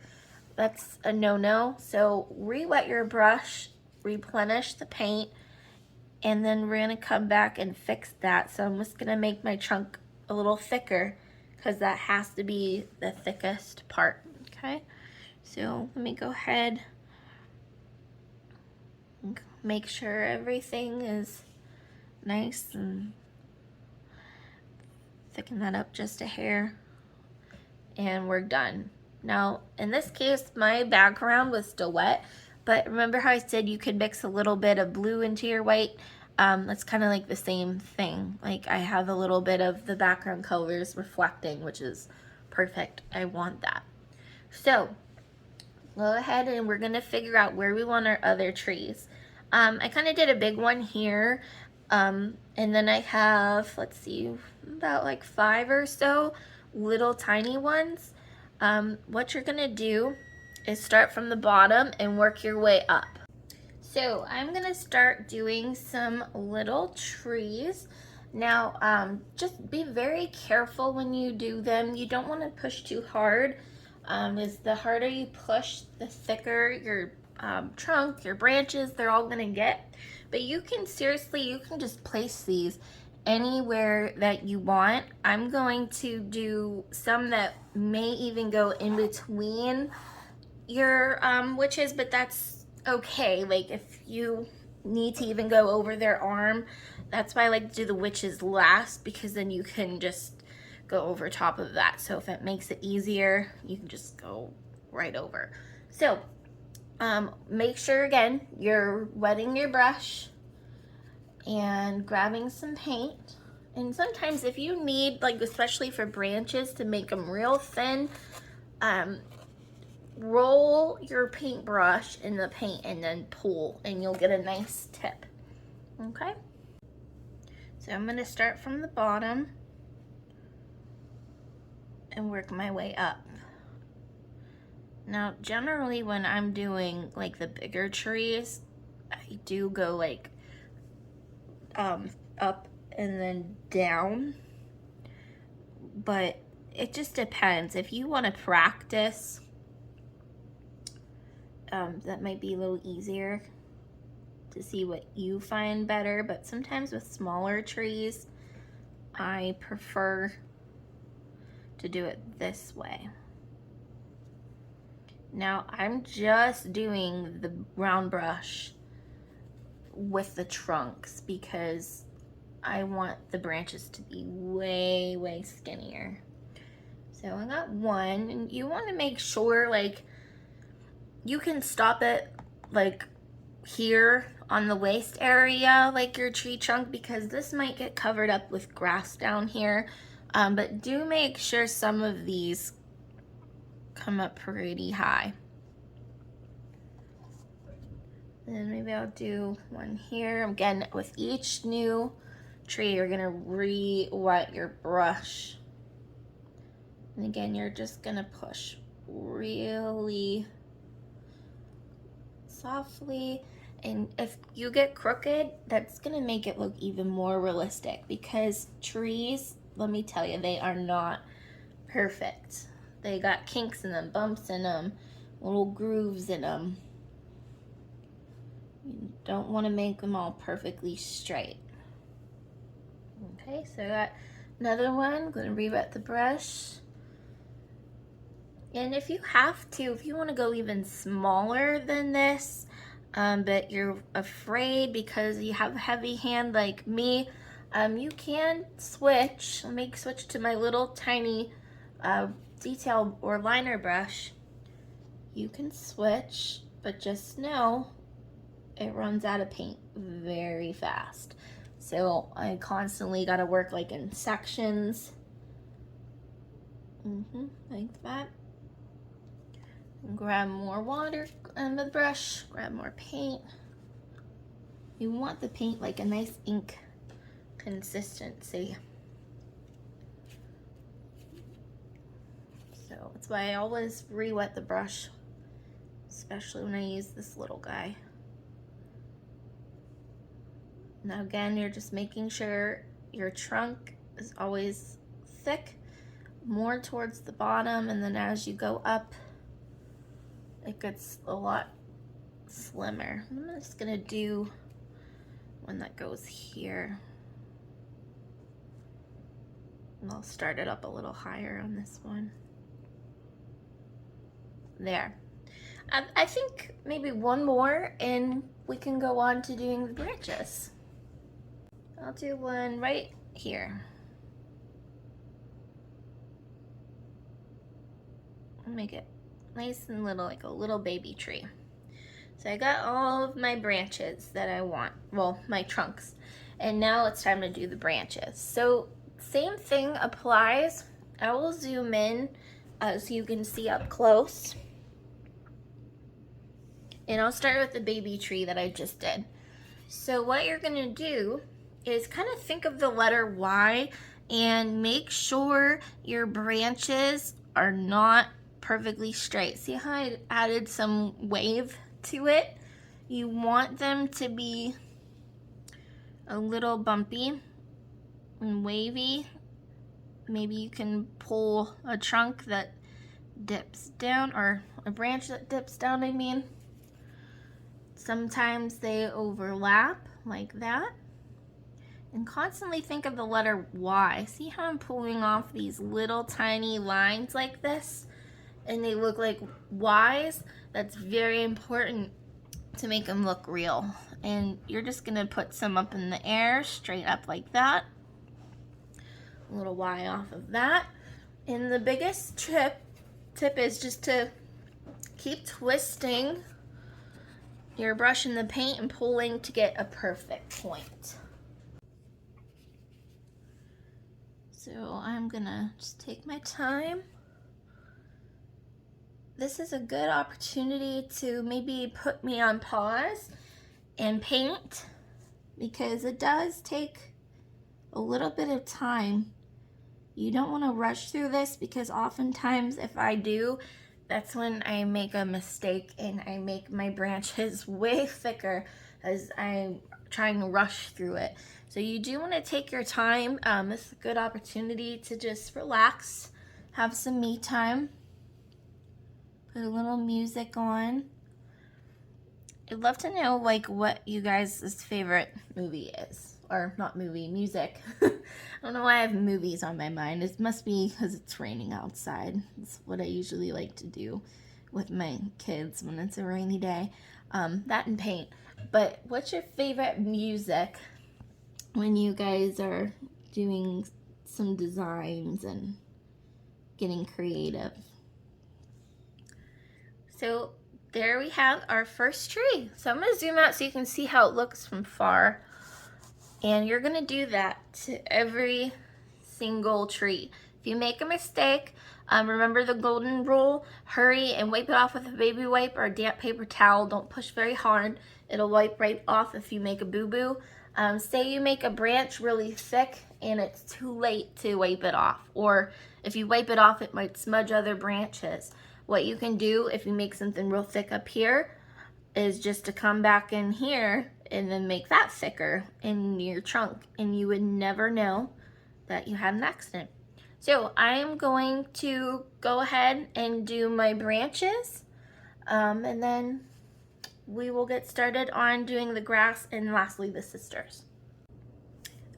A: That's a no-no. So re-wet your brush, replenish the paint, and then we're gonna come back and fix that. So I'm just gonna make my chunk a little thicker because that has to be the thickest part, okay? So let me go ahead and make sure everything is nice and thicken that up just a hair, and we're done. Now, in this case, my background was still wet, but remember how I said you could mix a little bit of blue into your white? That's kind of like the same thing. Like I have a little bit of the background colors reflecting, which is perfect. I want that. So go ahead and we're gonna figure out where we want our other trees. I kind of did a big one here, and then I have, let's see, about like 5 or so little tiny ones. What you're gonna do is start from the bottom and work your way up. So I'm gonna start doing some little trees. Now, just be very careful when you do them. You don't wanna push too hard. As the harder you push, the thicker your trunk, your branches, they're all gonna get. But you can seriously, you can just place these anywhere that you want. I'm going to do some that may even go in between your witches, but that's okay. Like if you need to even go over their arm, that's why I like to do the witches last, because then you can just go over top of that. So if it makes it easier, you can just go right over. So make sure again you're wetting your brush and grabbing some paint. And sometimes if you need, like especially for branches, to make them real thin, roll your paintbrush in the paint and then pull, and you'll get a nice tip. Okay, so I'm going to start from the bottom and work my way up. Now generally when I'm doing like the bigger trees, I do go like up and then down, but it just depends. If you want to practice, that might be a little easier to see what you find better, but sometimes with smaller trees, I prefer to do it this way. Now I'm just doing the round brush with the trunks because I want the branches to be way, way skinnier. So I got one, and you want to make sure like you can stop it like here on the waist area, like your tree trunk, because this might get covered up with grass down here. But do make sure some of these come up pretty high. And maybe I'll do one here. Again, with each new tree, you're gonna re-wet your brush. And again, you're just gonna push really softly. And if you get crooked, that's gonna make it look even more realistic, because trees, let me tell you, they are not perfect. They got kinks in them, bumps in them, little grooves in them. You don't want to make them all perfectly straight. Okay, so I got another one. I'm going to re-wet the brush. And if you have to, if you want to go even smaller than this, but you're afraid because you have a heavy hand like me, you can switch. Let me switch to my little tiny detail or liner brush. You can switch, but just know it runs out of paint very fast. So I constantly got to work like in sections. Like that. Grab more water on the brush, grab more paint. You want the paint like a nice ink consistency. So that's why I always re-wet the brush, especially when I use this little guy. Now again, you're just making sure your trunk is always thick, more towards the bottom, and then as you go up, it gets a lot slimmer. I'm just gonna do one that goes here. And I'll start it up a little higher on this one. There. I think maybe one more and we can go on to doing the branches. I'll do one right here. I'll make it nice and little, like a little baby tree. So I got all of my branches that I want, well, my trunks. And now it's time to do the branches. So same thing applies. I will zoom in so you can see up close. And I'll start with the baby tree that I just did. So what you're gonna do is kind of think of the letter Y and make sure your branches are not perfectly straight. See how I added some wave to it? You want them to be a little bumpy and wavy. Maybe you can pull a trunk that dips down, or a branch that dips down, I mean. Sometimes they overlap like that. And constantly think of the letter Y. See how I'm pulling off these little tiny lines like this? And they look like Ys? That's very important to make them look real. And you're just gonna put some up in the air, straight up like that. A little Y off of that. And the biggest tip is just to keep twisting your brush in the paint and pulling to get a perfect point. So I'm gonna just take my time. This is a good opportunity to maybe put me on pause and paint, because it does take a little bit of time. You don't want to rush through this, because oftentimes if I do, that's when I make a mistake and I make my branches way thicker as I'm trying to rush through it. So you do want to take your time. This is a good opportunity to just relax, have some me time, put a little music on. I'd love to know like what you guys' favorite movie is, or not movie, music. I don't know why I have movies on my mind. It must be because it's raining outside. It's what I usually like to do with my kids when it's a rainy day. That and paint. But what's your favorite music when you guys are doing some designs and getting creative? So there we have our first tree. So I'm going to zoom out so you can see how it looks from far. And you're going to do that to every single tree. If you make a mistake, remember the golden rule: hurry and wipe it off with a baby wipe or a damp paper towel. Don't push very hard. It'll wipe right off if you make a boo-boo. Say you make a branch really thick and it's too late to wipe it off, or if you wipe it off it might smudge other branches. What you can do if you make something real thick up here is just to come back in here and then make that thicker in your trunk, and you would never know that you had an accident. So I am going to go ahead and do my branches, and then we will get started on doing the grass and lastly the sisters.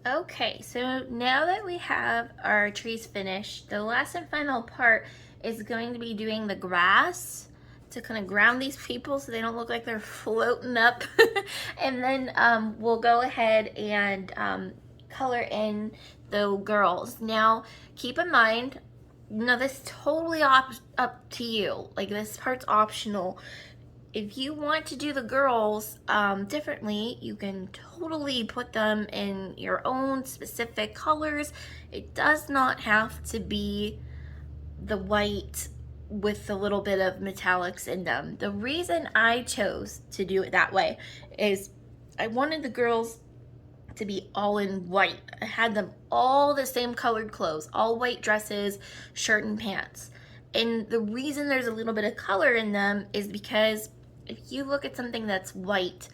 A: Okay, so now that we have our trees finished, the last and final part is going to be doing the grass to kind of ground these people so they don't look like they're floating up. And then we'll go ahead and color in the girls. Now, keep in mind, this is totally up to you. Like, this part's optional. If you want to do the girls differently, you can totally put them in your own specific colors. It does not have to be the white with a little bit of metallics in them. The reason I chose to do it that way is I wanted the girls to be all in white. I had them all the same colored clothes, all white dresses, shirt and pants. And the reason there's a little bit of color in them is because if you look at something that's white,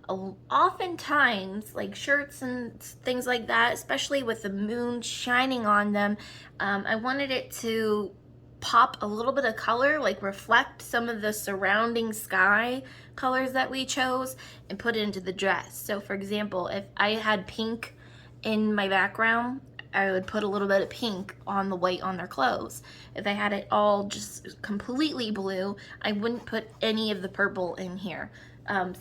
A: oftentimes like shirts and things like that, especially with the moon shining on them, I wanted it to pop a little bit of color, like reflect some of the surrounding sky colors that we chose and put it into the dress. So for example, if I had pink in my background, I would put a little bit of pink on the white on their clothes. If I had it all just completely blue, I wouldn't put any of the purple in here.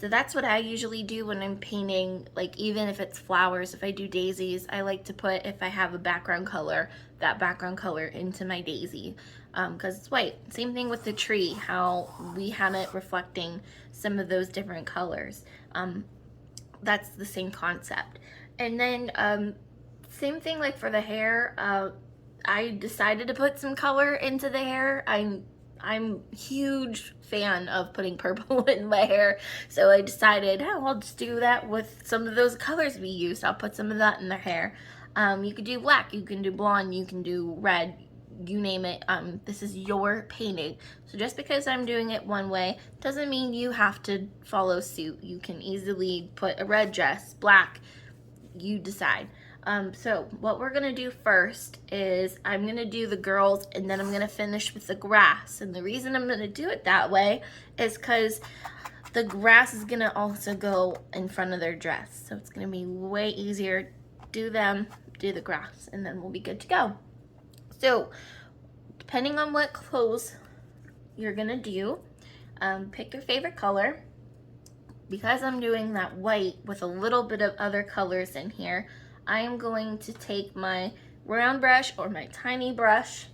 A: So that's what I usually do when I'm painting, like even if it's flowers, if I do daisies, I like to put, if I have a background color, that background color into my daisy, because it's white. Same thing with the tree, how we had it reflecting some of those different colors. That's the same concept. And then same thing like for the hair, I decided to put some color into the hair. I'm huge fan of putting purple in my hair, so I decided, oh, I'll just do that with some of those colors we used. I'll put some of that in their hair. You could do black, you can do blonde, you can do red, you name it. This is your painting, so just because I'm doing it one way doesn't mean you have to follow suit. You can easily put a red dress, black, you decide. So what we're gonna do first is I'm gonna do the girls and then I'm gonna finish with the grass. And the reason I'm gonna do it that way is because the grass is gonna also go in front of their dress. So it's gonna be way easier. Do them, do the grass, and then we'll be good to go. So depending on what clothes you're gonna do, pick your favorite color. Because I'm doing that white with a little bit of other colors in here, I am going to take my round brush or my tiny brush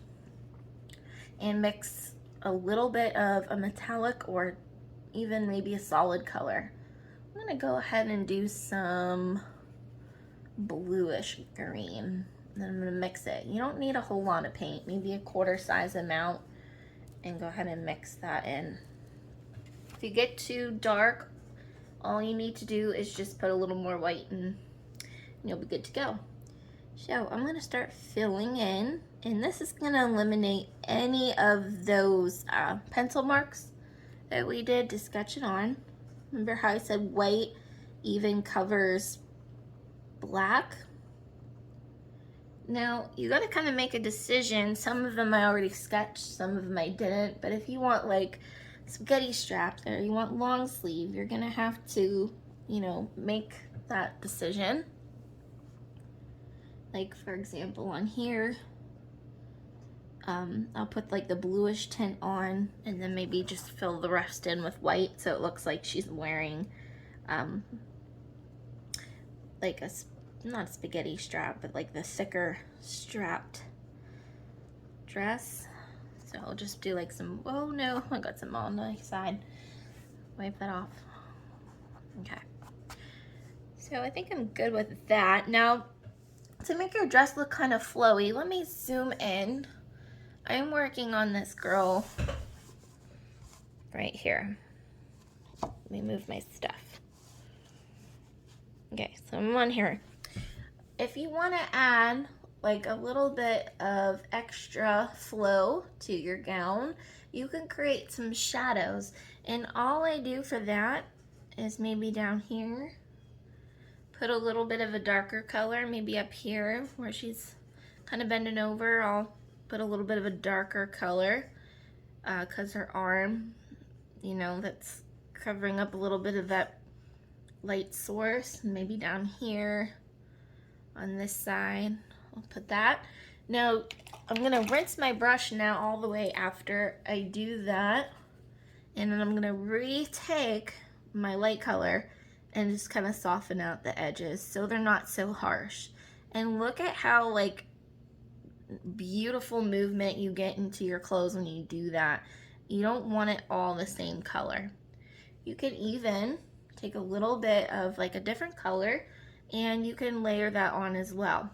A: and mix a little bit of a metallic or even maybe a solid color. I'm gonna go ahead and do some bluish green. Then I'm gonna mix it. You don't need a whole lot of paint, maybe a quarter size amount, and go ahead and mix that in. If you get too dark, all you need to do is just put a little more white and you'll be good to go. So I'm gonna start filling in, and this is gonna eliminate any of those pencil marks that we did to sketch it on. Remember how I said white even covers black? Now you gotta kind of make a decision. Some of them I already sketched, some of them I didn't, but if you want like spaghetti straps or you want long sleeve, you're gonna have to, you know, make that decision. Like for example on here, I'll put like the bluish tint on and then maybe just fill the rest in with white so it looks like she's wearing like a, not a spaghetti strap, but like the thicker strapped dress. So I'll just do like some, oh no, I got some on the side. Wipe that off. Okay. So I think I'm good with that. Now, to make your dress look kind of flowy, let me zoom in. I'm working on this girl right here. Let me move my stuff. Okay, so I'm on here. If you want to add like a little bit of extra flow to your gown, you can create some shadows. And all I do for that is maybe down here, put a little bit of a darker color, maybe up here where she's kind of bending over, I'll put a little bit of a darker color because her arm, you know, that's covering up a little bit of that light source. Maybe down here on this side, I'll put that. Now, I'm gonna rinse my brush now all the way after I do that, and then I'm gonna retake my light color and just kind of soften out the edges so they're not so harsh. And look at how like beautiful movement you get into your clothes when you do that. You don't want it all the same color. You can even take a little bit of like a different color and you can layer that on as well.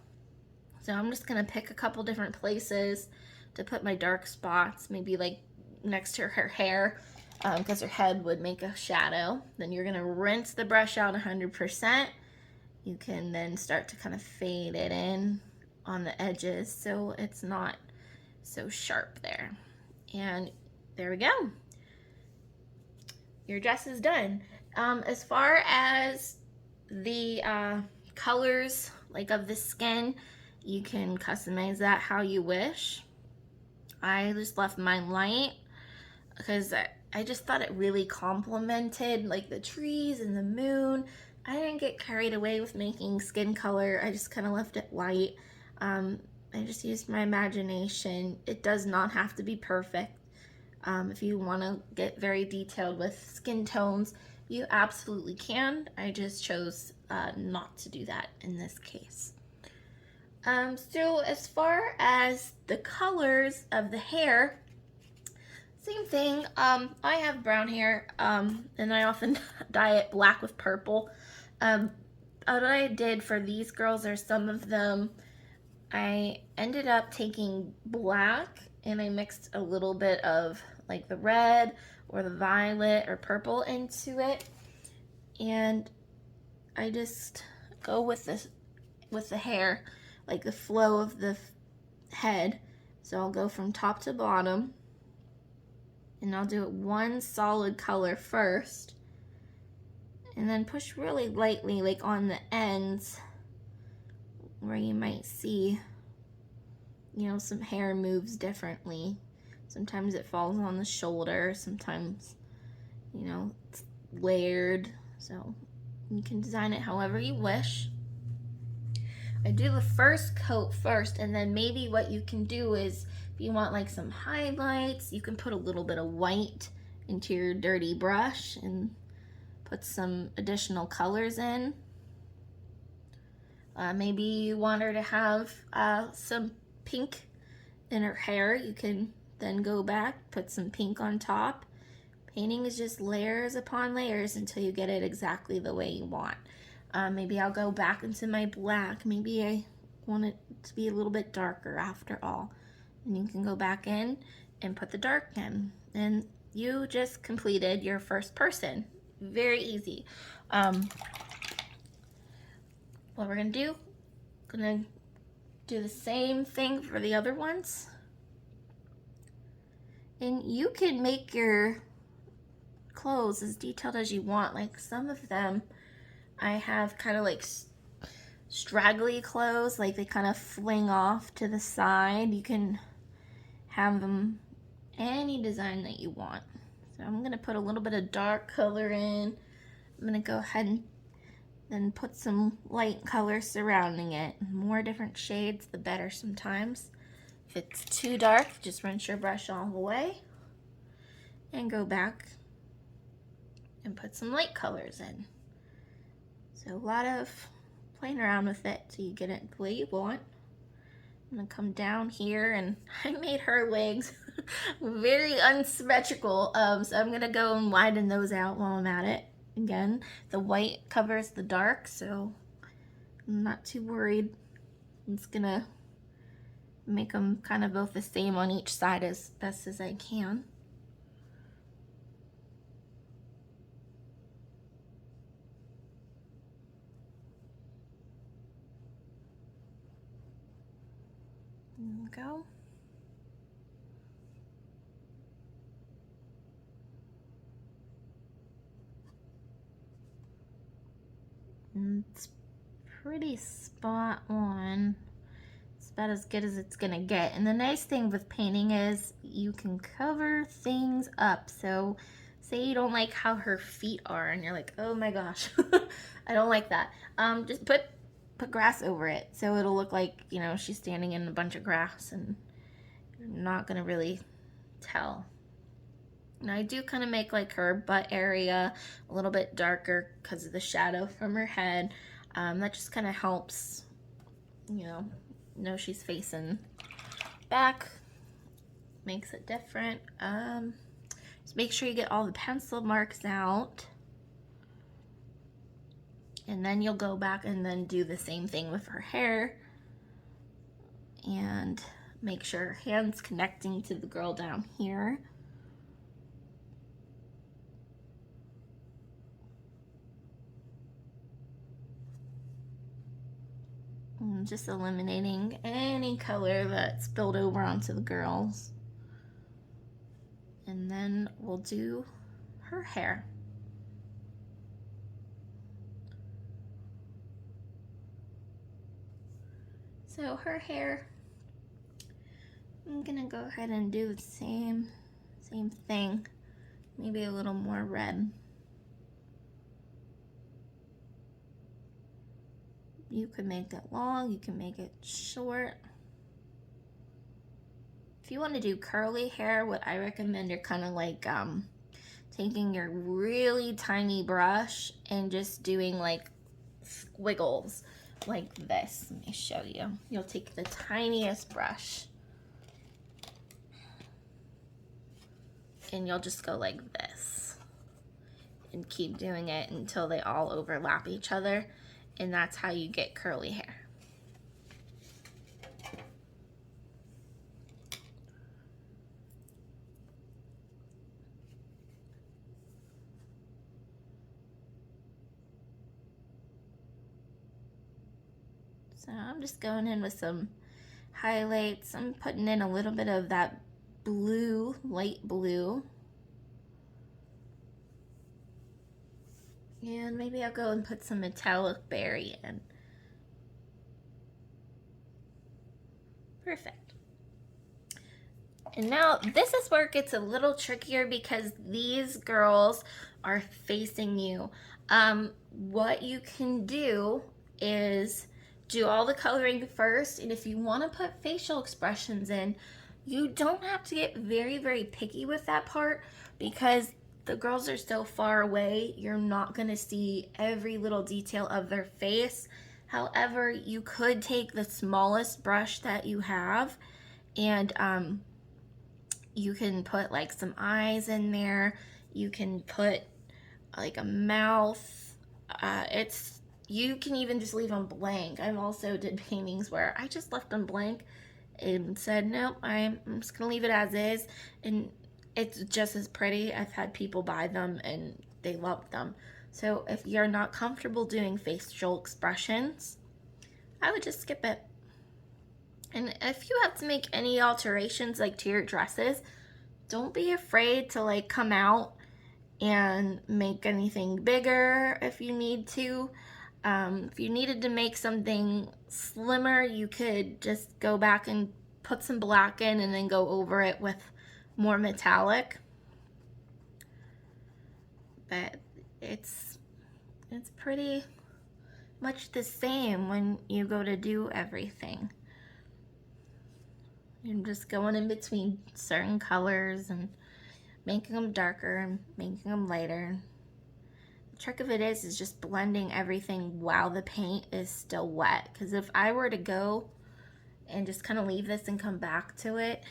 A: So I'm just gonna pick a couple different places to put my dark spots, maybe like next to her hair. because her head would make a shadow. Then you're gonna rinse the brush out 100%. You can then start to kind of fade it in on the edges so it's not so sharp there. And there we go. Your dress is done. As far as the colors like of the skin, you can customize that how you wish. I just left mine light because I just thought it really complemented like the trees and the moon. I didn't get carried away with making skin color. I just kind of left it light. I just used my imagination. It does not have to be perfect. If you want to get very detailed with skin tones, you absolutely can. I just chose not to do that in this case. So as far as the colors of the hair, same thing. I have brown hair, and I often dye it black with purple. What I did for these girls, or some of them, I ended up taking black and I mixed a little bit of like the red or the violet or purple into it, and I just go with this with the hair, like the flow of the head. So I'll go from top to bottom, and I'll do it one solid color first, and then push really lightly like on the ends where you might see, you know, some hair moves differently. Sometimes it falls on the shoulder, sometimes, you know, it's layered. So you can design it however you wish. I do the first coat first, and then maybe what you can do is, if you want like some highlights, you can put a little bit of white into your dirty brush and put some additional colors in. Maybe you want her to have some pink in her hair. You can then go back, put some pink on top. Painting is just layers upon layers until you get it exactly the way you want. Maybe I'll go back into my black. Maybe I want it to be a little bit darker after all. And you can go back in and put the dark in. And you just completed your first person. Very easy. What we're gonna do the same thing for the other ones. And you can make your clothes as detailed as you want. Like some of them, I have kind of like straggly clothes, like they kind of fling off to the side. You can have them any design that you want. So I'm gonna put a little bit of dark color in. I'm gonna go ahead and then put some light color surrounding it. The more different shades, the better sometimes. If it's too dark, just rinse your brush all the way and go back and put some light colors in. So a lot of playing around with it till you get it the way you want. I'm gonna come down here, and I made her legs very unsymmetrical, so I'm gonna go and widen those out while I'm at it. Again, the white covers the dark, so I'm not too worried. I'm just gonna make them kind of both the same on each side as best as I can. There we go. And it's pretty spot on. It's about as good as it's gonna get. And the nice thing with painting is you can cover things up. So say you don't like how her feet are and you're like, oh my gosh, I don't like that. Just put grass over it, so it'll look like, you know, she's standing in a bunch of grass, and you're not gonna really tell. And I do kind of make like her butt area a little bit darker because of the shadow from her head. That just kind of helps, you know she's facing back, makes it different. Just make sure you get all the pencil marks out, and then you'll go back and then do the same thing with her hair, and make sure her hand's connecting to the girl down here. I'm just eliminating any color that spilled over onto the girls. And then we'll do her hair. So her hair, I'm gonna go ahead and do the same thing, maybe a little more red. You can make it long, you can make it short. If you want to do curly hair, what I recommend are kind of like taking your really tiny brush and just doing like squiggles like this. Let me show you. You'll take the tiniest brush and you'll just go like this and keep doing it until they all overlap each other, and that's how you get curly hair. So I'm just going in with some highlights. I'm putting in a little bit of that blue, light blue. And maybe I'll go and put some metallic berry in. Perfect. And now this is where it gets a little trickier because these girls are facing you. What you can do is do all the coloring first, and if you want to put facial expressions in, you don't have to get very picky with that part because the girls are so far away, you're not going to see every little detail of their face. However, you could take the smallest brush that you have and you can put like some eyes in there. You can put like a mouth. You can even just leave them blank. I've also did paintings where I just left them blank and said, no, I'm just gonna leave it as is, and it's just as pretty. I've had people buy them and they love them. So if you're not comfortable doing facial expressions, I would just skip it. And if you have to make any alterations like to your dresses, don't be afraid to like come out and make anything bigger if you need to. If you needed to make something slimmer, you could just go back and put some black in and then go over it with more metallic. But it's pretty much the same when you go to do everything. You're just going in between certain colors and making them darker and making them lighter. The trick of it is just blending everything while the paint is still wet. Because if I were to go and just kind of leave this and come back to it,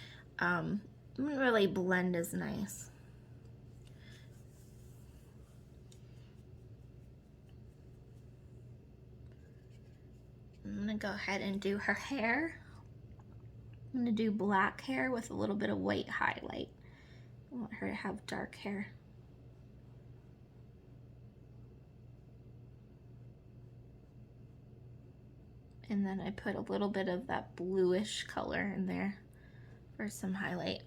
A: it wouldn't really blend as nice. I'm gonna go ahead and do her hair. I'm gonna do black hair with a little bit of white highlight. I want her to have dark hair. And then I put a little bit of that bluish color in there for some highlight.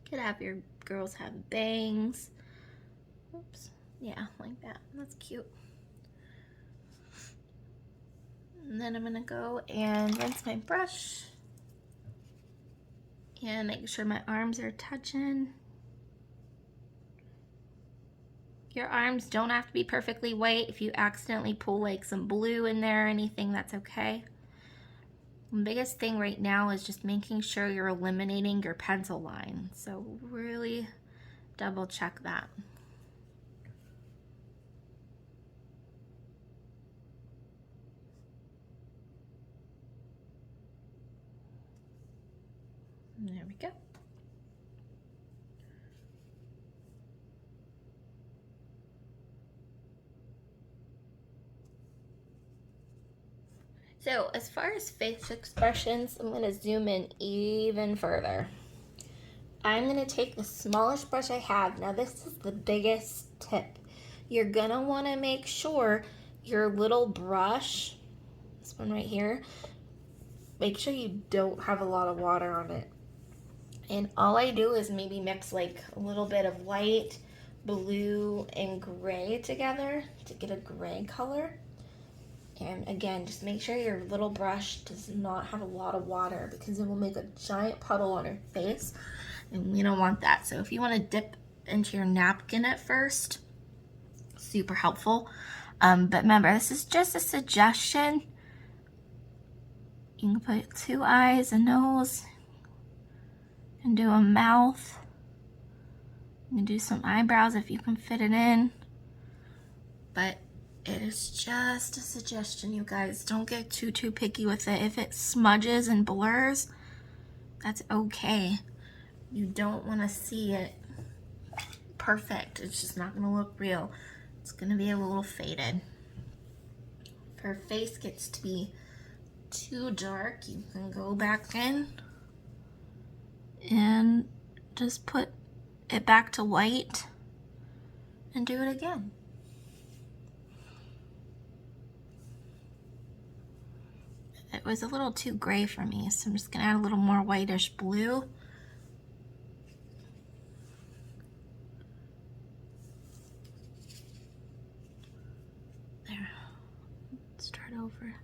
A: Could have your girls have bangs. Oops, yeah, like that. That's cute. And then I'm gonna go and rinse my brush and make sure my arms are touching. Your arms don't have to be perfectly white. If you accidentally pull like some blue in there or anything, that's okay. The biggest thing right now is just making sure you're eliminating your pencil line. So really double check that. There we go. So as far as face expressions, I'm going to zoom in even further. I'm going to take the smallest brush I have. Now this is the biggest tip. You're going to want to make sure your little brush this one right here. Make sure you don't have a lot of water on it. And all I do is maybe mix like a little bit of white, blue, and gray together to get a gray color. And again, just make sure your little brush does not have a lot of water because it will make a giant puddle on your face, and we don't want that. So if you want to dip into your napkin at first, super helpful. But remember, this is just a suggestion. You can put 2 eyes, a nose, and do a mouth. You can do some eyebrows if you can fit it in. But it is just a suggestion, you guys. Don't get too picky with it. If it smudges and blurs, that's okay. You don't want to see it perfect. It's just not going to look real. It's going to be a little faded. If her face gets to be too dark, you can go back in and just put it back to white and do it again. It was a little too gray for me, so I'm just gonna add a little more whitish blue. There, let's start over.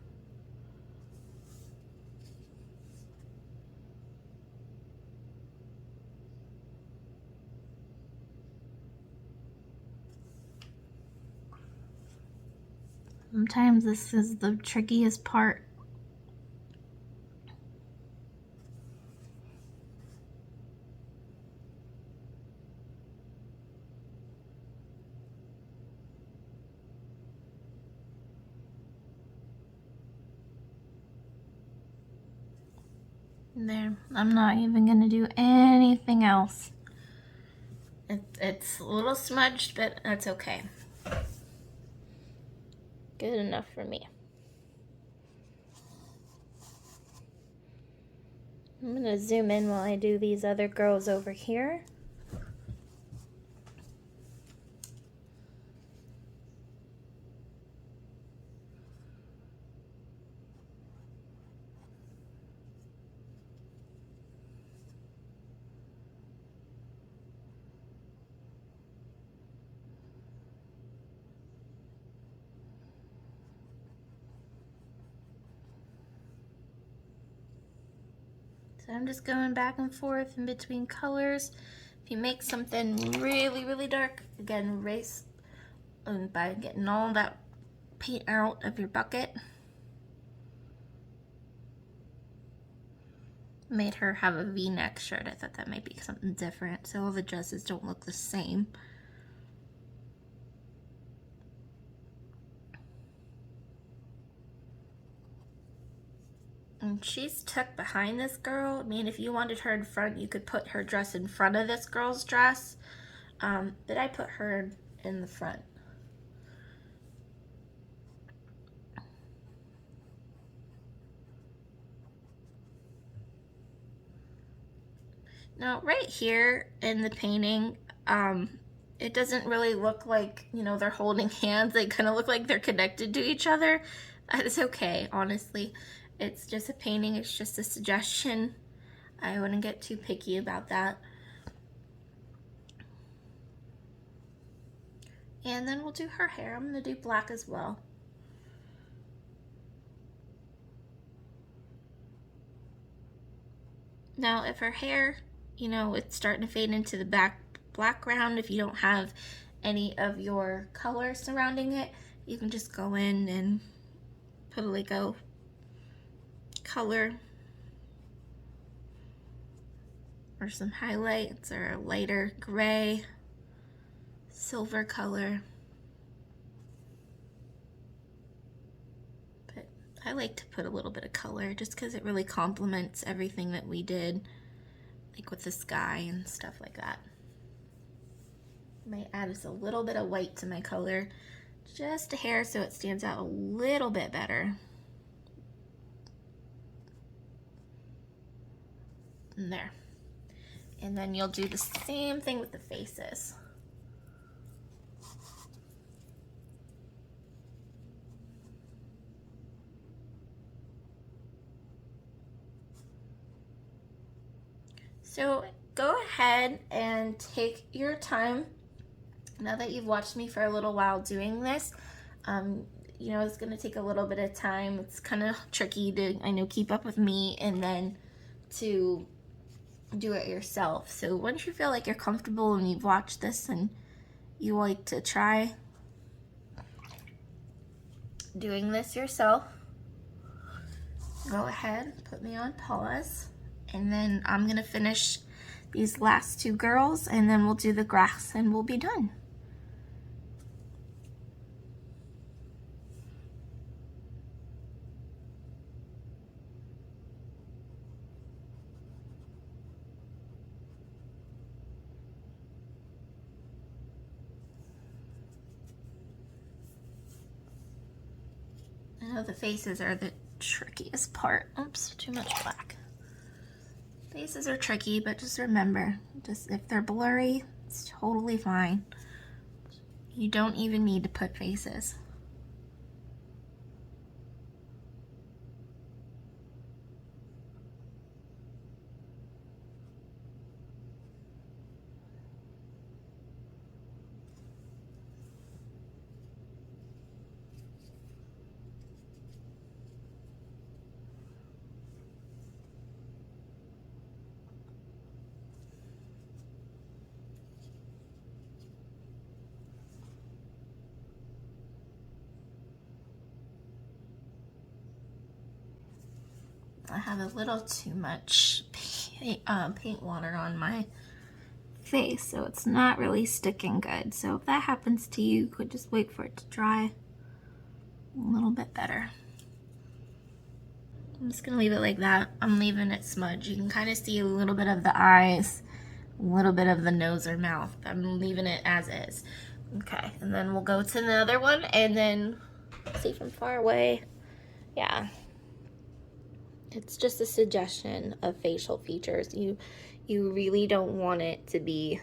A: Sometimes this is the trickiest part. There, I'm not even gonna do anything else. It's a little smudged, but that's okay. Good enough for me. I'm gonna zoom in while I do these other girls over here. So I'm just going back and forth in between colors. If you make something really dark, again, erase by getting all that paint out of your bucket. Made her have a V-neck shirt. I thought that might be something different, so all the dresses don't look the same. And she's tucked behind this girl. I mean, if you wanted her in front, you could put her dress in front of this girl's dress. But I put her in the front. Now, right here in the painting, it doesn't really look like, you know, they're holding hands. They kind of look like they're connected to each other. That is okay, honestly. It's just a painting. It's just a suggestion. I wouldn't get too picky about that. And then we'll do her hair. I'm going to do black as well. Now, if her hair, you know, it's starting to fade into the background, if you don't have any of your color surrounding it, you can just go in and put like a color or some highlights or a lighter gray, silver color. But I like to put a little bit of color just because it really complements everything that we did, like with the sky and stuff like that. I might add just a little bit of white to my color, just a hair, so it stands out a little bit better. And there. And then you'll do the same thing with the faces. So go ahead and take your time. Now that you've watched me for a little while doing this, you know, it's gonna take a little bit of time. It's kind of tricky to, I know, keep up with me and then to do it yourself. So once you feel like you're comfortable and you've watched this and you like to try doing this yourself, go ahead, put me on pause, and then I'm gonna finish these last two girls and then we'll do the grass and we'll be done. I know the faces are the trickiest part. Oops, too much black. Faces are tricky, but just remember, just if they're blurry, it's totally fine. You don't even need to put faces. I have a little too much paint water on my face, so it's not really sticking good. So if that happens to you, you could just wait for it to dry a little bit better. I'm just gonna leave it like that. I'm leaving it smudged. You can kind of see a little bit of the eyes, a little bit of the nose or mouth. I'm leaving it as is. Okay, and then we'll go to another one and then see from far away. Yeah. It's just a suggestion of facial features. You really don't want it to be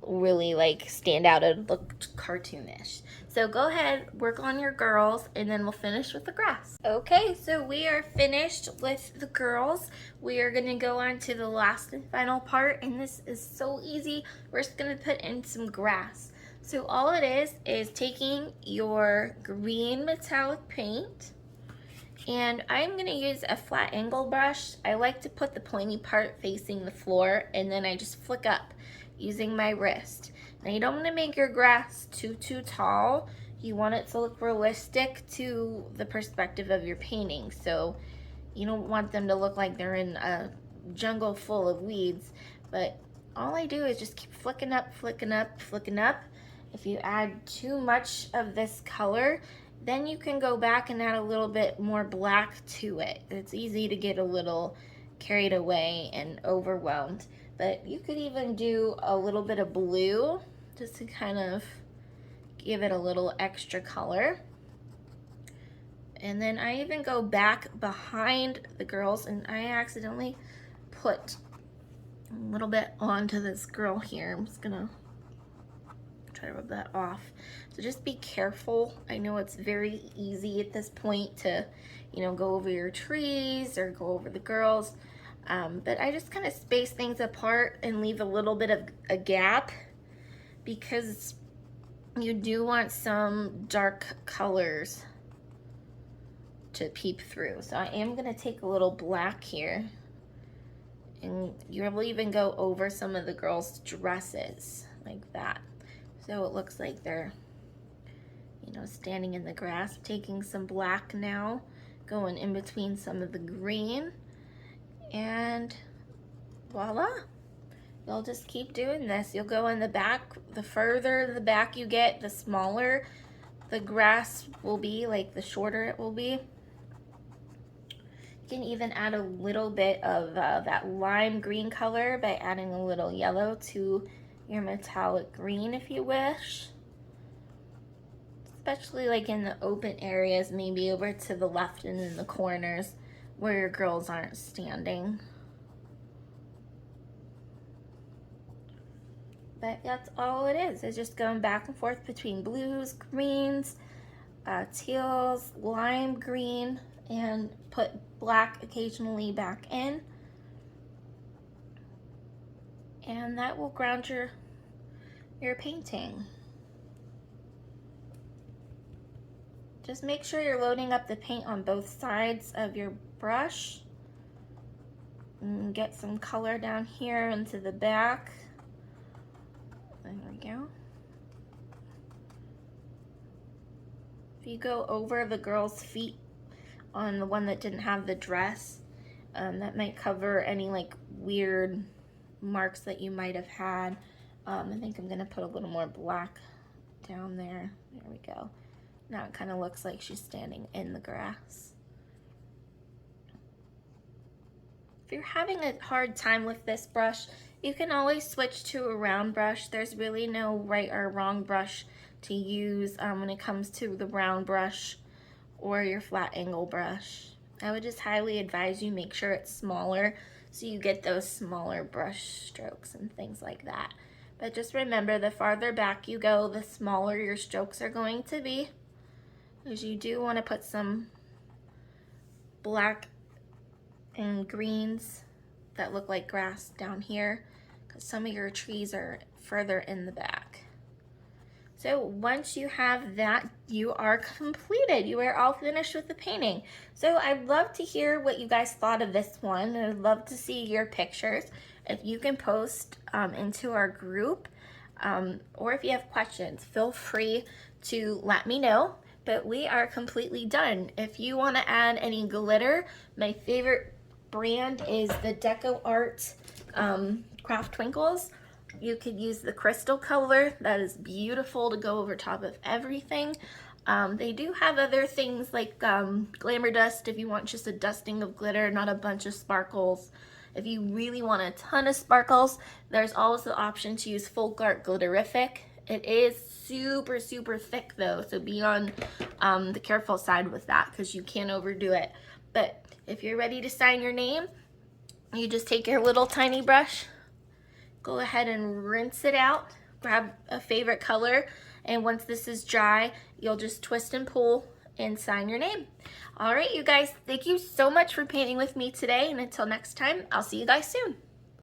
A: really like stand out and look cartoonish. So go ahead, work on your girls, and then we'll finish with the grass. Okay, so we are finished with the girls. We are gonna go on to the last and final part, and this is so easy. We're just gonna put in some grass. So all it is taking your green metallic paint, and I'm gonna use a flat angle brush. I like to put the pointy part facing the floor, and then I just flick up using my wrist. Now you don't wanna make your grass too tall. You want it to look realistic to the perspective of your painting. So you don't want them to look like they're in a jungle full of weeds, but all I do is just keep flicking up, flicking up, flicking up. If you add too much of this color, then you can go back and add a little bit more black to it. It's easy to get a little carried away and overwhelmed, but you could even do a little bit of blue just to kind of give it a little extra color. And then I even go back behind the girls, and I accidentally put a little bit onto this girl here. I'm just gonna try to rub that off. So just be careful. I know it's very easy at this point to, you know, go over your trees or go over the girls, but I just kind of space things apart and leave a little bit of a gap, because you do want some dark colors to peep through. So I am gonna take a little black here, and you'll even go over some of the girls' dresses like that. So it looks like they're, you know, standing in the grass. Taking some black now, going in between some of the green, and voila. You'll just keep doing this. You'll go in the back. The further the back you get, the smaller the grass will be, like the shorter it will be. You can even add a little bit of that lime green color by adding a little yellow to your metallic green if you wish. Especially like in the open areas, maybe over to the left and in the corners where your girls aren't standing. But that's all it is. It's just going back and forth between blues, greens, teals, lime green, and put black occasionally back in. And that will ground your painting. Just make sure you're loading up the paint on both sides of your brush. And get some color down here into the back. There we go. If you go over the girl's feet on the one that didn't have the dress, that might cover any like weird marks that you might have had. I think I'm gonna put a little more black down there. There we go. Now it kind of looks like she's standing in the grass. If you're having a hard time with this brush, you can always switch to a round brush. There's really no right or wrong brush to use when it comes to the round brush or your flat angle brush. I would just highly advise you make sure it's smaller so you get those smaller brush strokes and things like that. But just remember, the farther back you go, the smaller your strokes are going to be, because you do want to put some black and greens that look like grass down here, because some of your trees are further in the back. So once you have that, you are completed. You are all finished with the painting. So I'd love to hear what you guys thought of this one. I'd love to see your pictures. If you can post into our group, or if you have questions, feel free to let me know. But we are completely done. If you want to add any glitter, my favorite brand is the Deco Art Craft Twinkles. You could use the crystal color. That is beautiful to go over top of everything. They do have other things like glamour dust if you want just a dusting of glitter, not a bunch of sparkles. If you really want a ton of sparkles, there's always the option to use Folk Art Glitterific. It is super, super thick though, so be on the careful side with that because you can't overdo it. But if you're ready to sign your name, you just take your little tiny brush, go ahead and rinse it out, grab a favorite color, and once this is dry, you'll just twist and pull and sign your name. All right, you guys, thank you so much for painting with me today, and until next time, I'll see you guys soon.